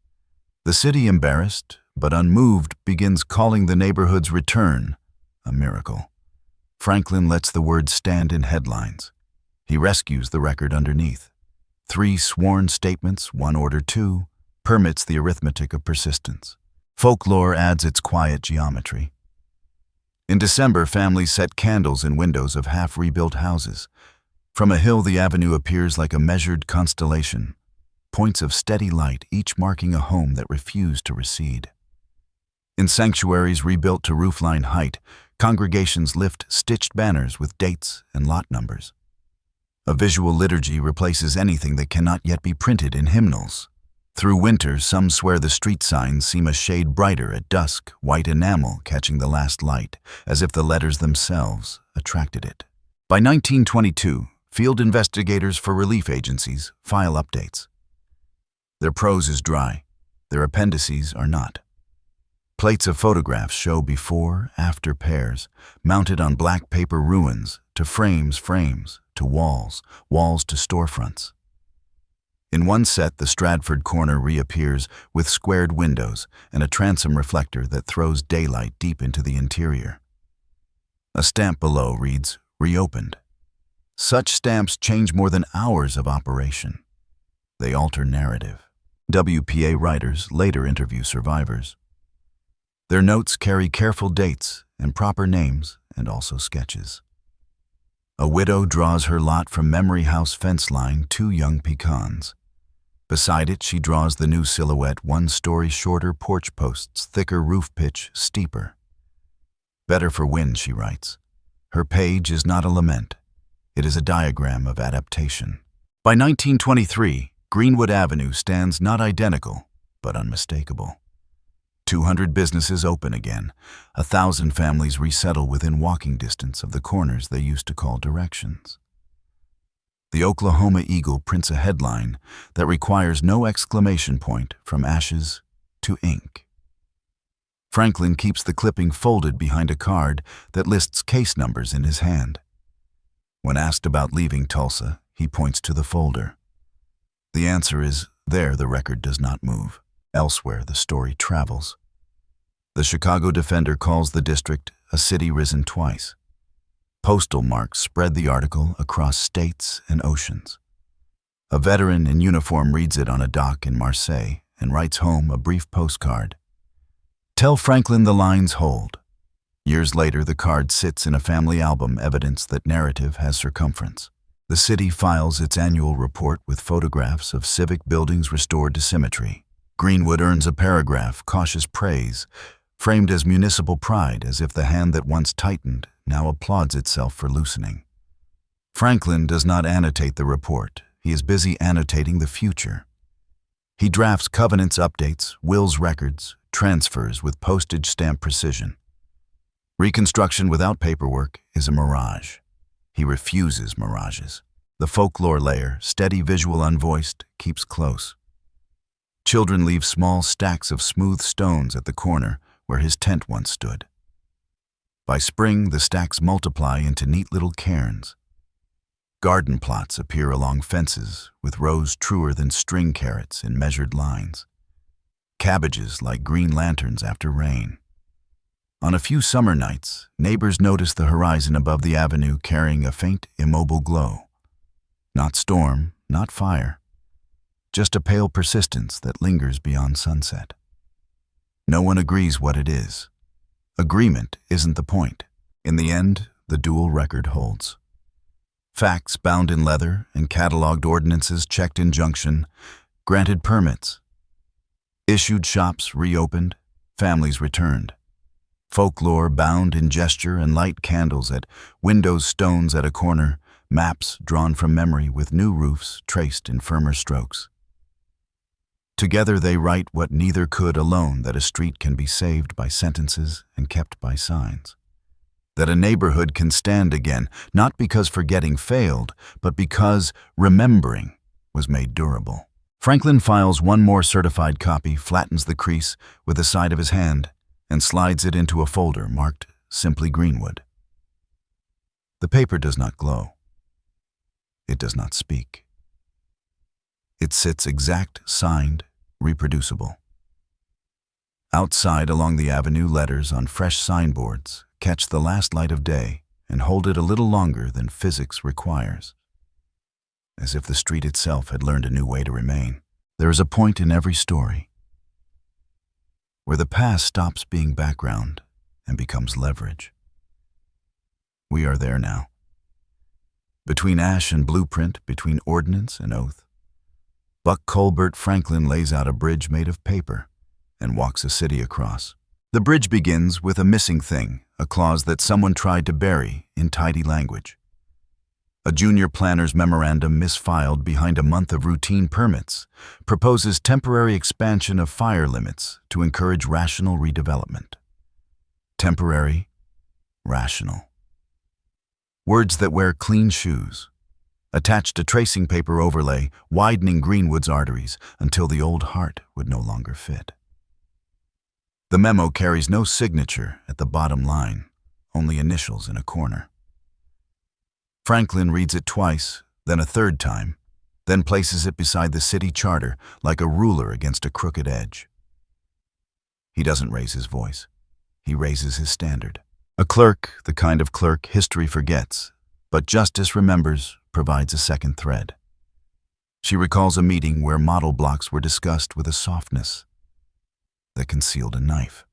The city, embarrassed but unmoved, begins calling the neighborhood's return a miracle. Franklin lets the word stand in headlines. He rescues the record underneath. 3 sworn statements, 1 order 2, permits the arithmetic of persistence. Folklore adds its quiet geometry. In December, families set candles in windows of half-rebuilt houses. From a hill, the avenue appears like a measured constellation, points of steady light, each marking a home that refused to recede. In sanctuaries rebuilt to roofline height, congregations lift stitched banners with dates and lot numbers. A visual liturgy replaces anything that cannot yet be printed in hymnals. Through winter, some swear the street signs seem a shade brighter at dusk, white enamel catching the last light, as if the letters themselves attracted it. By 1922, field investigators for relief agencies file updates. Their prose is dry, their appendices are not. Plates of photographs show before, after pairs, mounted on black paper ruins, to frames, to walls to storefronts. In one set, the Stratford corner reappears with squared windows and a transom reflector that throws daylight deep into the interior. A stamp below reads, "Reopened." Such stamps change more than hours of operation. They alter narrative. WPA writers later interview survivors. Their notes carry careful dates and proper names, and also sketches. A widow draws her lot from memory house fence line 2 young pecans. Beside it, she draws the new silhouette, 1 story shorter porch posts, thicker roof pitch, steeper. Better for wind, she writes. Her page is not a lament. It is a diagram of adaptation. By 1923, Greenwood Avenue stands not identical, but unmistakable. 200 businesses open again. 1,000 families resettle within walking distance of the corners they used to call directions. The Oklahoma Eagle prints a headline that requires no exclamation point from ashes to ink. Franklin keeps the clipping folded behind a card that lists case numbers in his hand. When asked about leaving Tulsa, he points to the folder. The answer is, there the record does not move. Elsewhere, the story travels. The Chicago Defender calls the district a city risen twice. Postal marks spread the article across states and oceans. A veteran in uniform reads it on a dock in Marseille and writes home a brief postcard. Tell Franklin the lines hold. Years later, the card sits in a family album, evidence that narrative has circumference. The city files its annual report with photographs of civic buildings restored to symmetry. Greenwood earns a paragraph, cautious praise, framed as municipal pride, as if the hand that once tightened now applauds itself for loosening. Franklin does not annotate the report. He is busy annotating the future. He drafts covenants updates, wills records, transfers with postage stamp precision. Reconstruction without paperwork is a mirage. He refuses mirages. The folklore layer, steady visual unvoiced, keeps close. Children leave small stacks of smooth stones at the corner where his tent once stood. By spring, the stacks multiply into neat little cairns. Garden plots appear along fences with rows truer than string carrots in measured lines. cabbages like green lanterns after rain. On a few summer nights, neighbors notice the horizon above the avenue carrying a faint, immobile glow. Not storm, not fire, just a pale persistence that lingers beyond sunset. No one agrees what it is. Agreement isn't the point. In the end, the dual record holds. Facts bound in leather and catalogued ordinances checked in junction, granted permits. Issued shops reopened, families returned. Folklore bound in gesture and light candles at windows, stones at a corner, maps drawn from memory with new roofs traced in firmer strokes. Together they write what neither could alone, that a street can be saved by sentences and kept by signs. That a neighborhood can stand again, not because forgetting failed, but because remembering was made durable. Franklin files one more certified copy, flattens the crease with the side of his hand, and slides it into a folder marked simply Greenwood. The paper does not glow. It does not speak. It sits exact, signed, reproducible. Outside along the avenue, letters on fresh signboards catch the last light of day and hold it a little longer than physics requires. As if the street itself had learned a new way to remain. There is a point in every story where the past stops being background and becomes leverage. We are there now. Between ash and blueprint, between ordinance and oath, Buck Colbert Franklin lays out a bridge made of paper and walks a city across. The bridge begins with a missing thing, a clause that someone tried to bury in tidy language. A junior planner's memorandum misfiled behind a month of routine permits proposes temporary expansion of fire limits to encourage rational redevelopment. Temporary, rational. Words that wear clean shoes. Attached a tracing paper overlay, widening Greenwood's arteries until the old heart would no longer fit. The memo carries no signature at the bottom line, only initials in a corner. Franklin reads it twice, then a third time, then places it beside the city charter like a ruler against a crooked edge. He doesn't raise his voice. He raises his standard. A clerk, the kind of clerk history forgets, but justice remembers, provides a second thread. She recalls a meeting where model blocks were discussed with a softness that concealed a knife.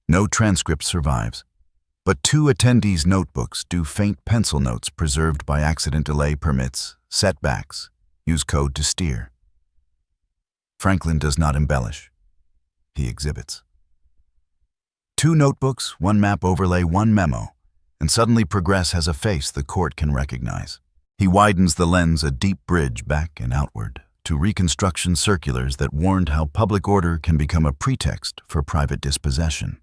No transcript survives, but 2 attendees' notebooks do faint pencil notes preserved by accident delay permits, setbacks, use code to steer. Franklin does not embellish. He exhibits. 2 notebooks, 1 map overlay, 1 memo, and suddenly progress has a face the court can recognize. He widens the lens, a deep bridge back and outward, to reconstruction circulars that warned how public order can become a pretext for private dispossession.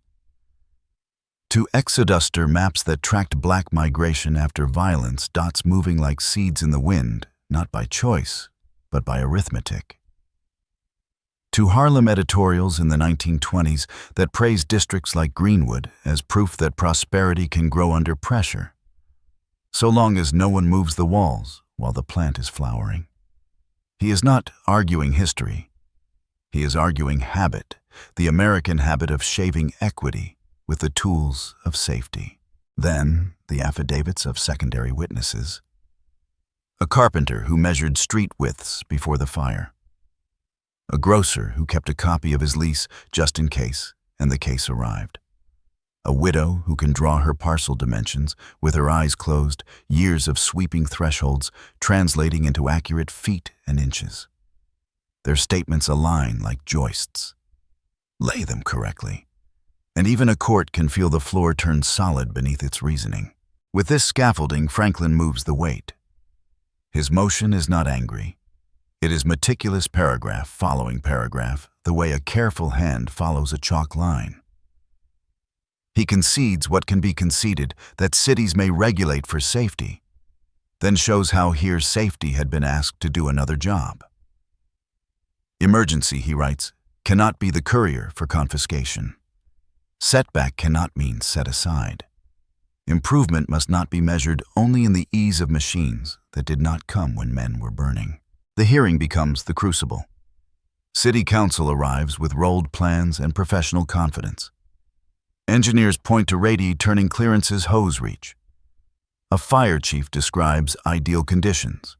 To exoduster maps that tracked black migration after violence, dots moving like seeds in the wind, not by choice, but by arithmetic. To Harlem editorials in the 1920s that praised districts like Greenwood as proof that prosperity can grow under pressure, so long as no one moves the walls while the plant is flowering. He is not arguing history. He is arguing habit, the American habit of shaving equity with the tools of safety. Then, the affidavits of secondary witnesses. A carpenter who measured street widths before the fire. A grocer who kept a copy of his lease just in case, and the case arrived. A widow who can draw her parcel dimensions with her eyes closed, years of sweeping thresholds translating into accurate feet and inches. Their statements align like joists. Lay them correctly. And even a court can feel the floor turn solid beneath its reasoning. With this scaffolding, Franklin moves the weight. His motion is not angry. It is meticulous, paragraph following paragraph, the way a careful hand follows a chalk line. He concedes what can be conceded, that cities may regulate for safety, then shows how here safety had been asked to do another job. Emergency, he writes, cannot be the courier for confiscation. Setback cannot mean set aside. Improvement must not be measured only in the ease of machines that did not come when men were burning. The hearing becomes the crucible. City Council arrives with rolled plans and professional confidence. Engineers point to radii turning clearances hose reach. A fire chief describes ideal conditions,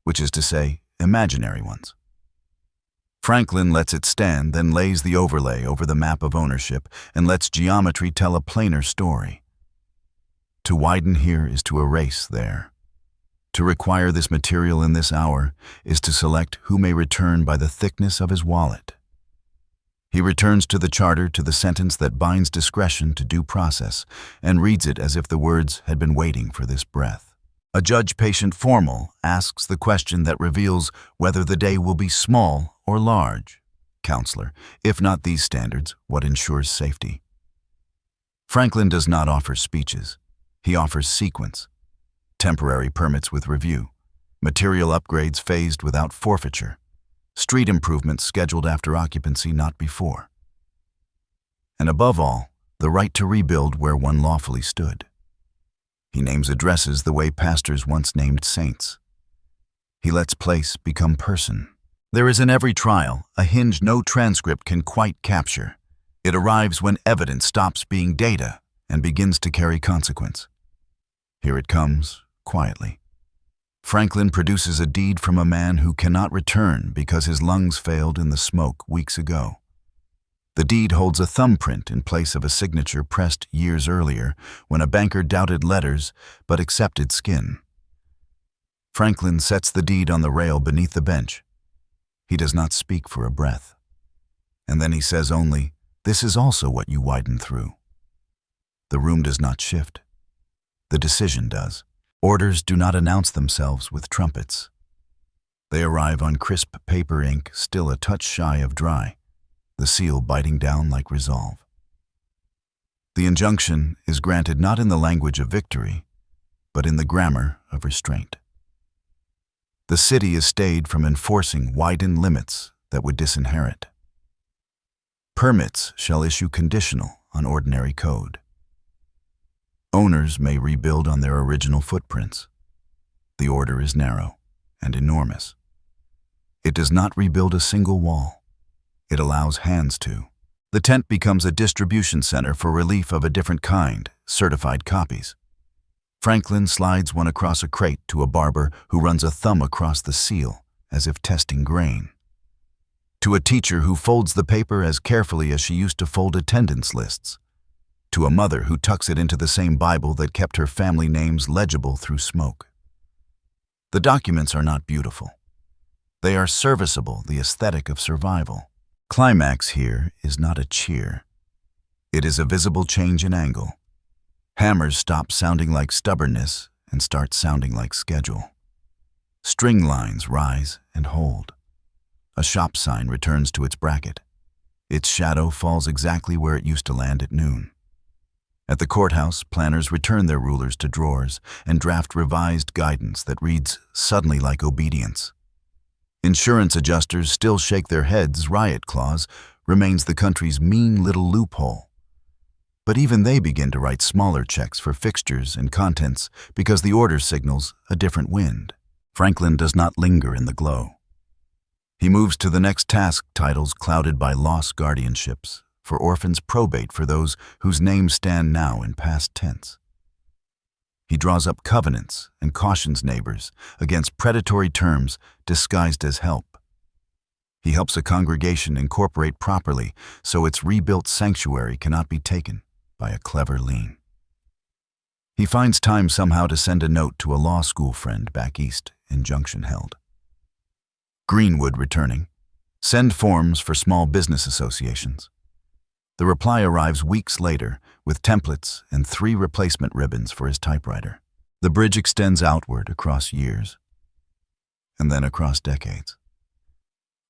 which is to say, imaginary ones. Franklin lets it stand, then lays the overlay over the map of ownership and lets geometry tell a plainer story. To widen here is to erase there. To require this material in this hour is to select who may return by the thickness of his wallet. He returns to the charter to the sentence that binds discretion to due process and reads it as if the words had been waiting for this breath. A judge patient formal asks the question that reveals whether the day will be small or large. Counselor, if not these standards, what ensures safety? Franklin does not offer speeches. He offers sequence. Temporary permits with review. Material upgrades phased without forfeiture. Street improvements scheduled after occupancy, not before. And above all, the right to rebuild where one lawfully stood. He names addresses the way pastors once named saints. He lets place become person. There is in every trial a hinge no transcript can quite capture. It arrives when evidence stops being data and begins to carry consequence. Here it comes, quietly. Franklin produces a deed from a man who cannot return because his lungs failed in the smoke weeks ago. The deed holds a thumbprint in place of a signature pressed years earlier when a banker doubted letters but accepted skin. Franklin sets the deed on the rail beneath the bench. He does not speak for a breath. And then he says only, "This is also what you widen through." The room does not shift. The decision does. Orders do not announce themselves with trumpets. They arrive on crisp paper ink, still a touch shy of dry, the seal biting down like resolve. The injunction is granted not in the language of victory, but in the grammar of restraint. The city is stayed from enforcing widened limits that would disinherit. Permits shall issue conditional on ordinary code. Owners may rebuild on their original footprints. The order is narrow and enormous. It does not rebuild a single wall. It allows hands to. The tent becomes a distribution center for relief of a different kind, certified copies. Franklin slides one across a crate to a barber who runs a thumb across the seal, as if testing grain. To a teacher who folds the paper as carefully as she used to fold attendance lists. To a mother who tucks it into the same Bible that kept her family names legible through smoke. The documents are not beautiful. They are serviceable, the aesthetic of survival. Climax here is not a cheer. It is a visible change in angle. Hammers stop sounding like stubbornness and start sounding like schedule. String lines rise and hold. A shop sign returns to its bracket. Its shadow falls exactly where it used to land at noon. At the courthouse, planners return their rulers to drawers and draft revised guidance that reads suddenly like obedience. Insurance adjusters still shake their heads. Riot clause remains the country's mean little loophole. But even they begin to write smaller checks for fixtures and contents because the order signals a different wind. Franklin does not linger in the glow. He moves to the next task, titles clouded by lost guardianships, for orphans probate for those whose names stand now in past tense. He draws up covenants and cautions neighbors against predatory terms disguised as help. He helps a congregation incorporate properly so its rebuilt sanctuary cannot be taken by a clever lien. He finds time somehow to send a note to a law school friend back east, injunction held. Greenwood returning. Send forms for small business associations. The reply arrives weeks later with templates and 3 replacement ribbons for his typewriter. The bridge extends outward across years, and then across decades.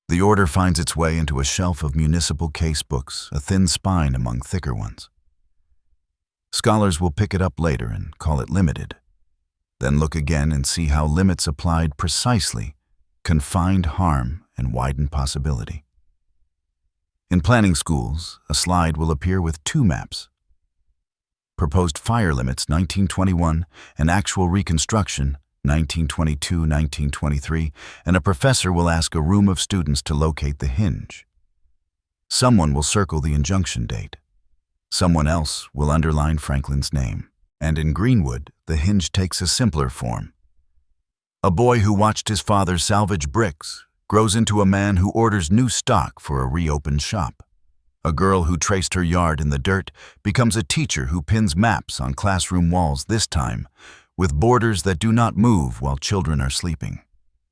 The order finds its way into a shelf of municipal case books, a thin spine among thicker ones. Scholars will pick it up later and call it limited, then look again and see how limits applied precisely confined harm and widened possibility. In planning schools, a slide will appear with 2 maps. Proposed fire limits 1921 and actual reconstruction 1922-1923, and a professor will ask a room of students to locate the hinge. Someone will circle the injunction date. Someone else will underline Franklin's name. And in Greenwood, the hinge takes a simpler form. A boy who watched his father salvage bricks grows into a man who orders new stock for a reopened shop. A girl who traced her yard in the dirt becomes a teacher who pins maps on classroom walls, this time with borders that do not move while children are sleeping.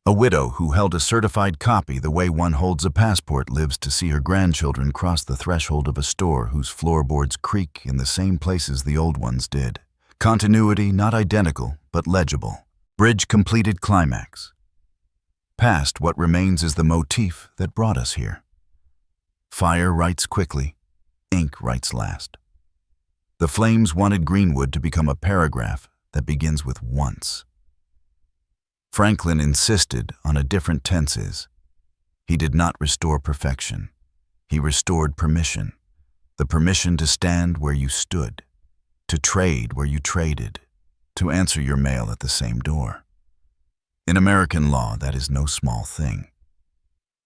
A widow who held a certified copy the way one holds a passport lives to see her grandchildren cross the threshold of a store whose floorboards creak in the same places the old ones did. Continuity not identical, but legible. Bridge completed, climax. Past, what remains is the motif that brought us here. Fire writes quickly, ink writes last. The flames wanted Greenwood to become a paragraph that begins with once. Franklin insisted on a different tenses. He did not restore perfection. He restored permission. The permission to stand where you stood, to trade where you traded, to answer your mail at the same door. In American law, that is no small thing.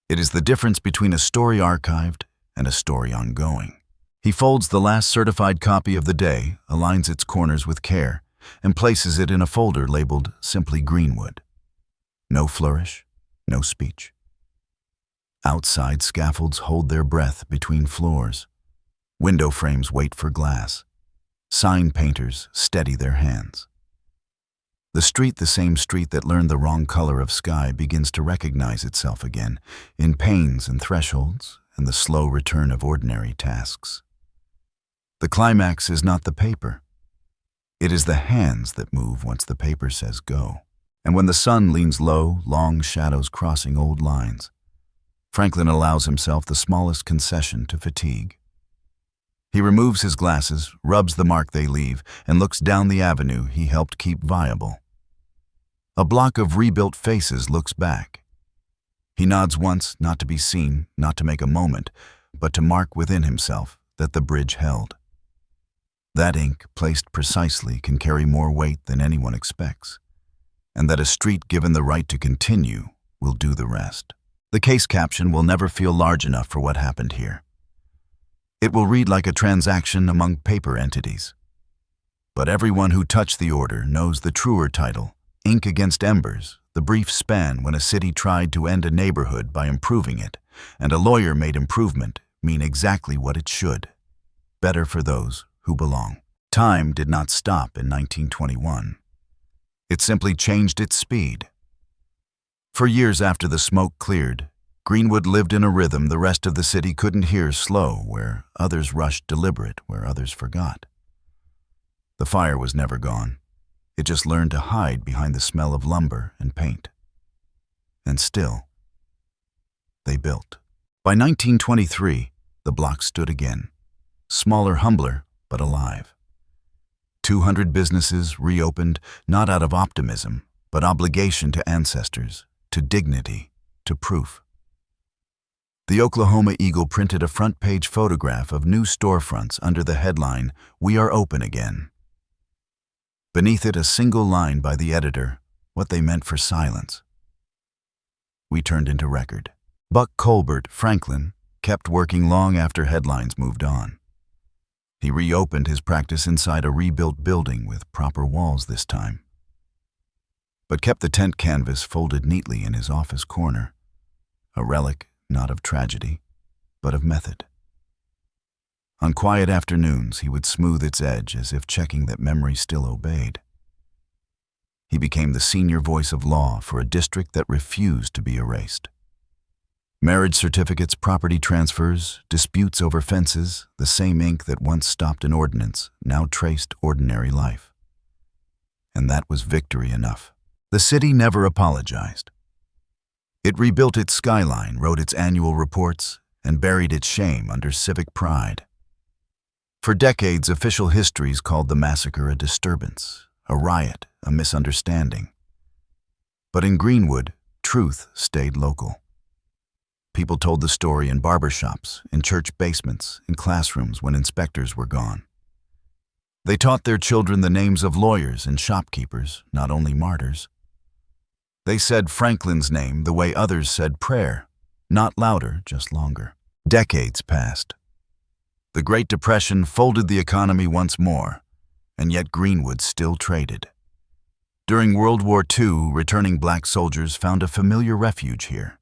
It is the difference between a story archived and a story ongoing. He folds the last certified copy of the day, aligns its corners with care, and places it in a folder labeled simply Greenwood. No flourish, no speech. Outside, scaffolds hold their breath between floors. Window frames wait for glass. Sign painters steady their hands. The street, the same street that learned the wrong color of sky, begins to recognize itself again in panes and thresholds and the slow return of ordinary tasks. The climax is not the paper. It is the hands that move once the paper says go. And when the sun leans low, long shadows crossing old lines, Franklin allows himself the smallest concession to fatigue. He removes his glasses, rubs the mark they leave, and looks down the avenue he helped keep viable. A block of rebuilt faces looks back. He nods once, not to be seen, not to make a moment, but to mark within himself that the bridge held. That ink, placed precisely, can carry more weight than anyone expects, and that a street given the right to continue will do the rest. The case caption will never feel large enough for what happened here. It will read like a transaction among paper entities. But everyone who touched the order knows the truer title, Ink Against Embers, the brief span when a city tried to end a neighborhood by improving it, and a lawyer made improvement mean exactly what it should. Better for those who belong. Time did not stop in 1921. It simply changed its speed. For years after the smoke cleared, Greenwood lived in a rhythm the rest of the city couldn't hear, slow where others rushed, deliberate where others forgot. The fire was never gone. It just learned to hide behind the smell of lumber and paint. And still, they built. By 1923, the block stood again. Smaller, humbler, but alive. 200 businesses reopened, not out of optimism, but obligation to ancestors, to dignity, to proof. The Oklahoma Eagle printed a front-page photograph of new storefronts under the headline, "We are open again." Beneath it, a single line by the editor, what they meant for silence. We turned into record. Buck Colbert, Franklin, kept working long after headlines moved on. He reopened his practice inside a rebuilt building with proper walls this time, but kept the tent canvas folded neatly in his office corner, a relic not of tragedy, but of method. On quiet afternoons, he would smooth its edge as if checking that memory still obeyed. He became the senior voice of law for a district that refused to be erased. Marriage certificates, property transfers, disputes over fences, the same ink that once stopped an ordinance now traced ordinary life. And that was victory enough. The city never apologized. It rebuilt its skyline, wrote its annual reports, and buried its shame under civic pride. For decades, official histories called the massacre a disturbance, a riot, a misunderstanding. But in Greenwood, truth stayed local. People told the story in barbershops, in church basements, in classrooms when inspectors were gone. They taught their children the names of lawyers and shopkeepers, not only martyrs. They said Franklin's name the way others said prayer, not louder, just longer. Decades passed. The Great Depression folded the economy once more, and yet Greenwood still traded. During World War II, returning black soldiers found a familiar refuge here,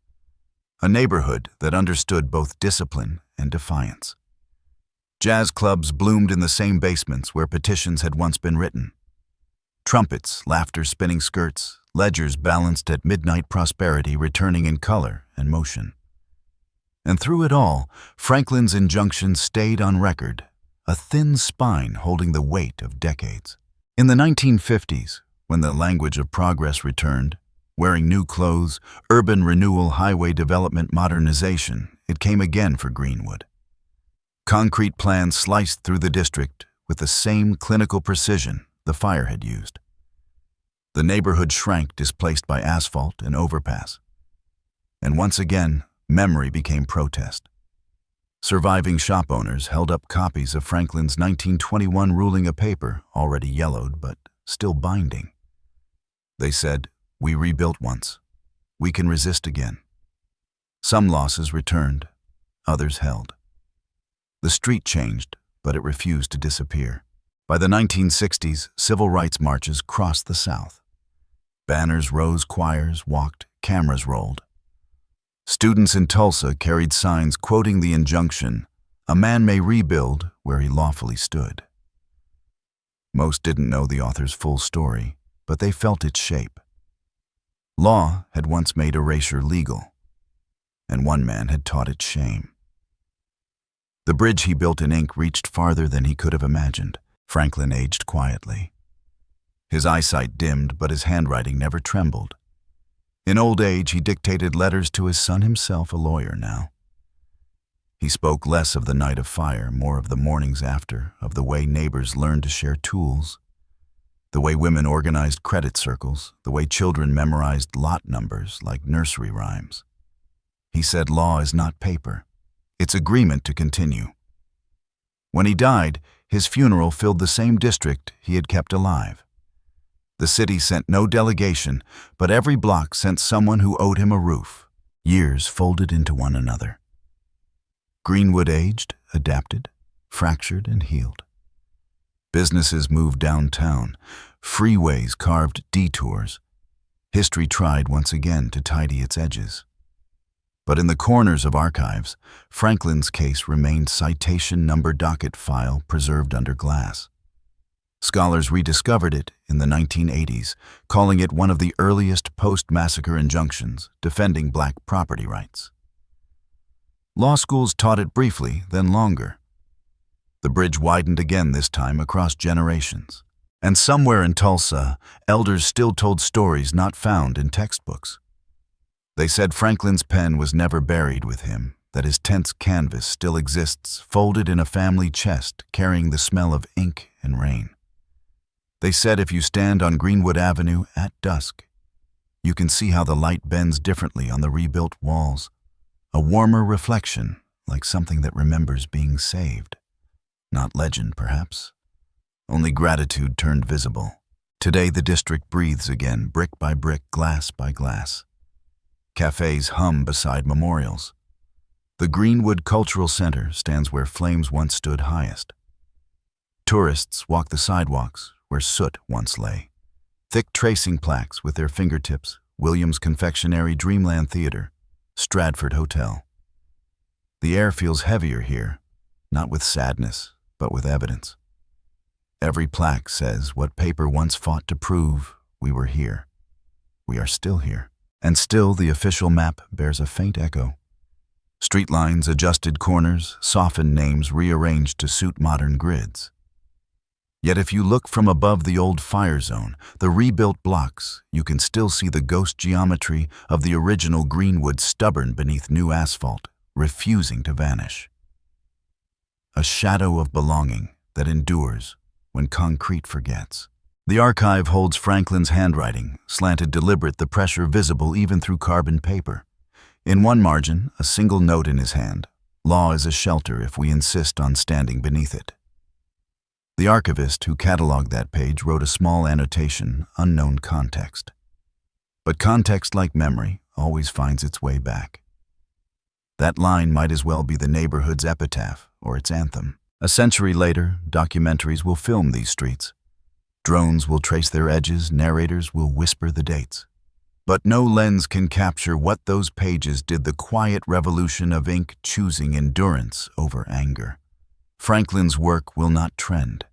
a neighborhood that understood both discipline and defiance. Jazz clubs bloomed in the same basements where petitions had once been written. Trumpets, laughter spinning skirts, ledgers balanced at midnight prosperity returning in color and motion. And through it all, Franklin's injunction stayed on record, a thin spine holding the weight of decades. In the 1950s, when the language of progress returned, wearing new clothes, urban renewal, highway development, modernization, it came again for Greenwood. Concrete plans sliced through the district with the same clinical precision the fire had used. The neighborhood shrank, displaced by asphalt and overpass. And once again, memory became protest. Surviving shop owners held up copies of Franklin's 1921 ruling, a paper already yellowed but still binding. They said, "We rebuilt once. We can resist again." Some losses returned, others held. The street changed, but it refused to disappear. By the 1960s, civil rights marches crossed the South. Banners rose, choirs walked, cameras rolled. Students in Tulsa carried signs quoting the injunction, "A man may rebuild where he lawfully stood." Most didn't know the author's full story, but they felt its shape. Law had once made erasure legal, and one man had taught it shame. The bridge he built in ink reached farther than he could have imagined. Franklin aged quietly. His eyesight dimmed, but his handwriting never trembled. In old age, he dictated letters to his son, himself a lawyer now. He spoke less of the night of fire, more of the mornings after, of the way neighbors learned to share tools, the way women organized credit circles, the way children memorized lot numbers like nursery rhymes. He said law is not paper. It's agreement to continue. When he died, his funeral filled the same district he had kept alive. The city sent no delegation, but every block sent someone who owed him a roof. Years folded into one another. Greenwood aged, adapted, fractured, and healed. Businesses moved downtown. Freeways carved detours. History tried once again to tidy its edges. But in the corners of archives, Franklin's case remained citation number docket file preserved under glass. Scholars rediscovered it in the 1980s, calling it one of the earliest post-massacre injunctions defending black property rights. Law schools taught it briefly, then longer. The bridge widened again, this time across generations. And somewhere in Tulsa, elders still told stories not found in textbooks. They said Franklin's pen was never buried with him, that his tense canvas still exists, folded in a family chest, carrying the smell of ink and rain. They said if you stand on Greenwood Avenue at dusk, you can see how the light bends differently on the rebuilt walls, a warmer reflection, like something that remembers being saved. Not legend, perhaps. Only gratitude turned visible. Today the district breathes again, brick by brick, glass by glass. Cafes hum beside memorials. The Greenwood Cultural Center stands where flames once stood highest. Tourists walk the sidewalks where soot once lay. Thick tracing plaques with their fingertips, Williams Confectionery, Dreamland Theater, Stratford Hotel. The air feels heavier here, not with sadness, but with evidence. Every plaque says what paper once fought to prove we were here. We are still here. And still the official map bears a faint echo. Street lines, adjusted corners, softened names rearranged to suit modern grids. Yet if you look from above the old fire zone, the rebuilt blocks, you can still see the ghost geometry of the original Greenwood stubborn beneath new asphalt, refusing to vanish. A shadow of belonging that endures when concrete forgets. The archive holds Franklin's handwriting, slanted deliberate, the pressure visible even through carbon paper. In one margin, a single note in his hand. Law is a shelter if we insist on standing beneath it. The archivist who cataloged that page wrote a small annotation, unknown context. But context, like memory, always finds its way back. That line might as well be the neighborhood's epitaph or its anthem. A century later, documentaries will film these streets. Drones will trace their edges, narrators will whisper the dates. But no lens can capture what those pages did, the quiet revolution of ink choosing endurance over anger. Franklin's work will not trend.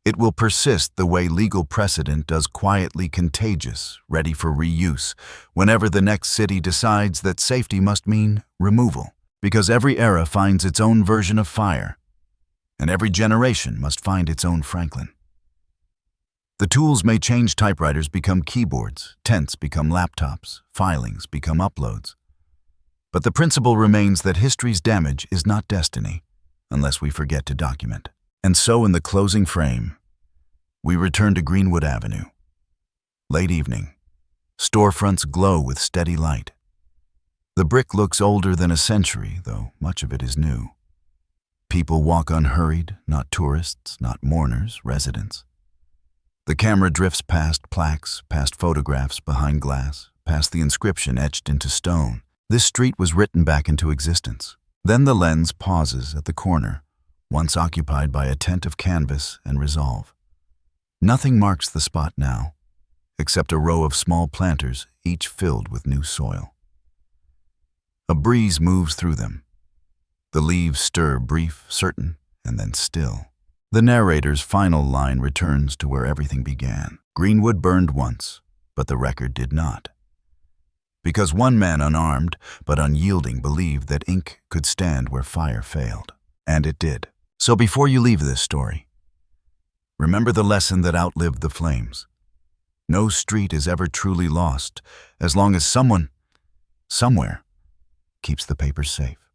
It will persist the way legal precedent does, quietly contagious, ready for reuse, whenever the next city decides that safety must mean removal. Because every era finds its own version of fire, and every generation must find its own Franklin. The tools may change, typewriters become keyboards, tents become laptops, filings become uploads. But the principle remains that history's damage is not destiny, unless we forget to document. And so in the closing frame, we return to Greenwood Avenue. Late evening. Storefronts glow with steady light. The brick looks older than a century, though much of it is new. People walk unhurried, not tourists, not mourners, residents. The camera drifts past plaques, past photographs behind glass, past the inscription etched into stone. This street was written back into existence. Then the lens pauses at the corner, once occupied by a tent of canvas and resolve. Nothing marks the spot now, except a row of small planters, each filled with new soil. A breeze moves through them. The leaves stir, brief, certain, and then still. The narrator's final line returns to where everything began. Greenwood burned once, but the record did not. Because one man, unarmed but unyielding, believed that ink could stand where fire failed. And it did. So before you leave this story, remember the lesson that outlived the flames. No street is ever truly lost as long as someone, somewhere, keeps the paper safe.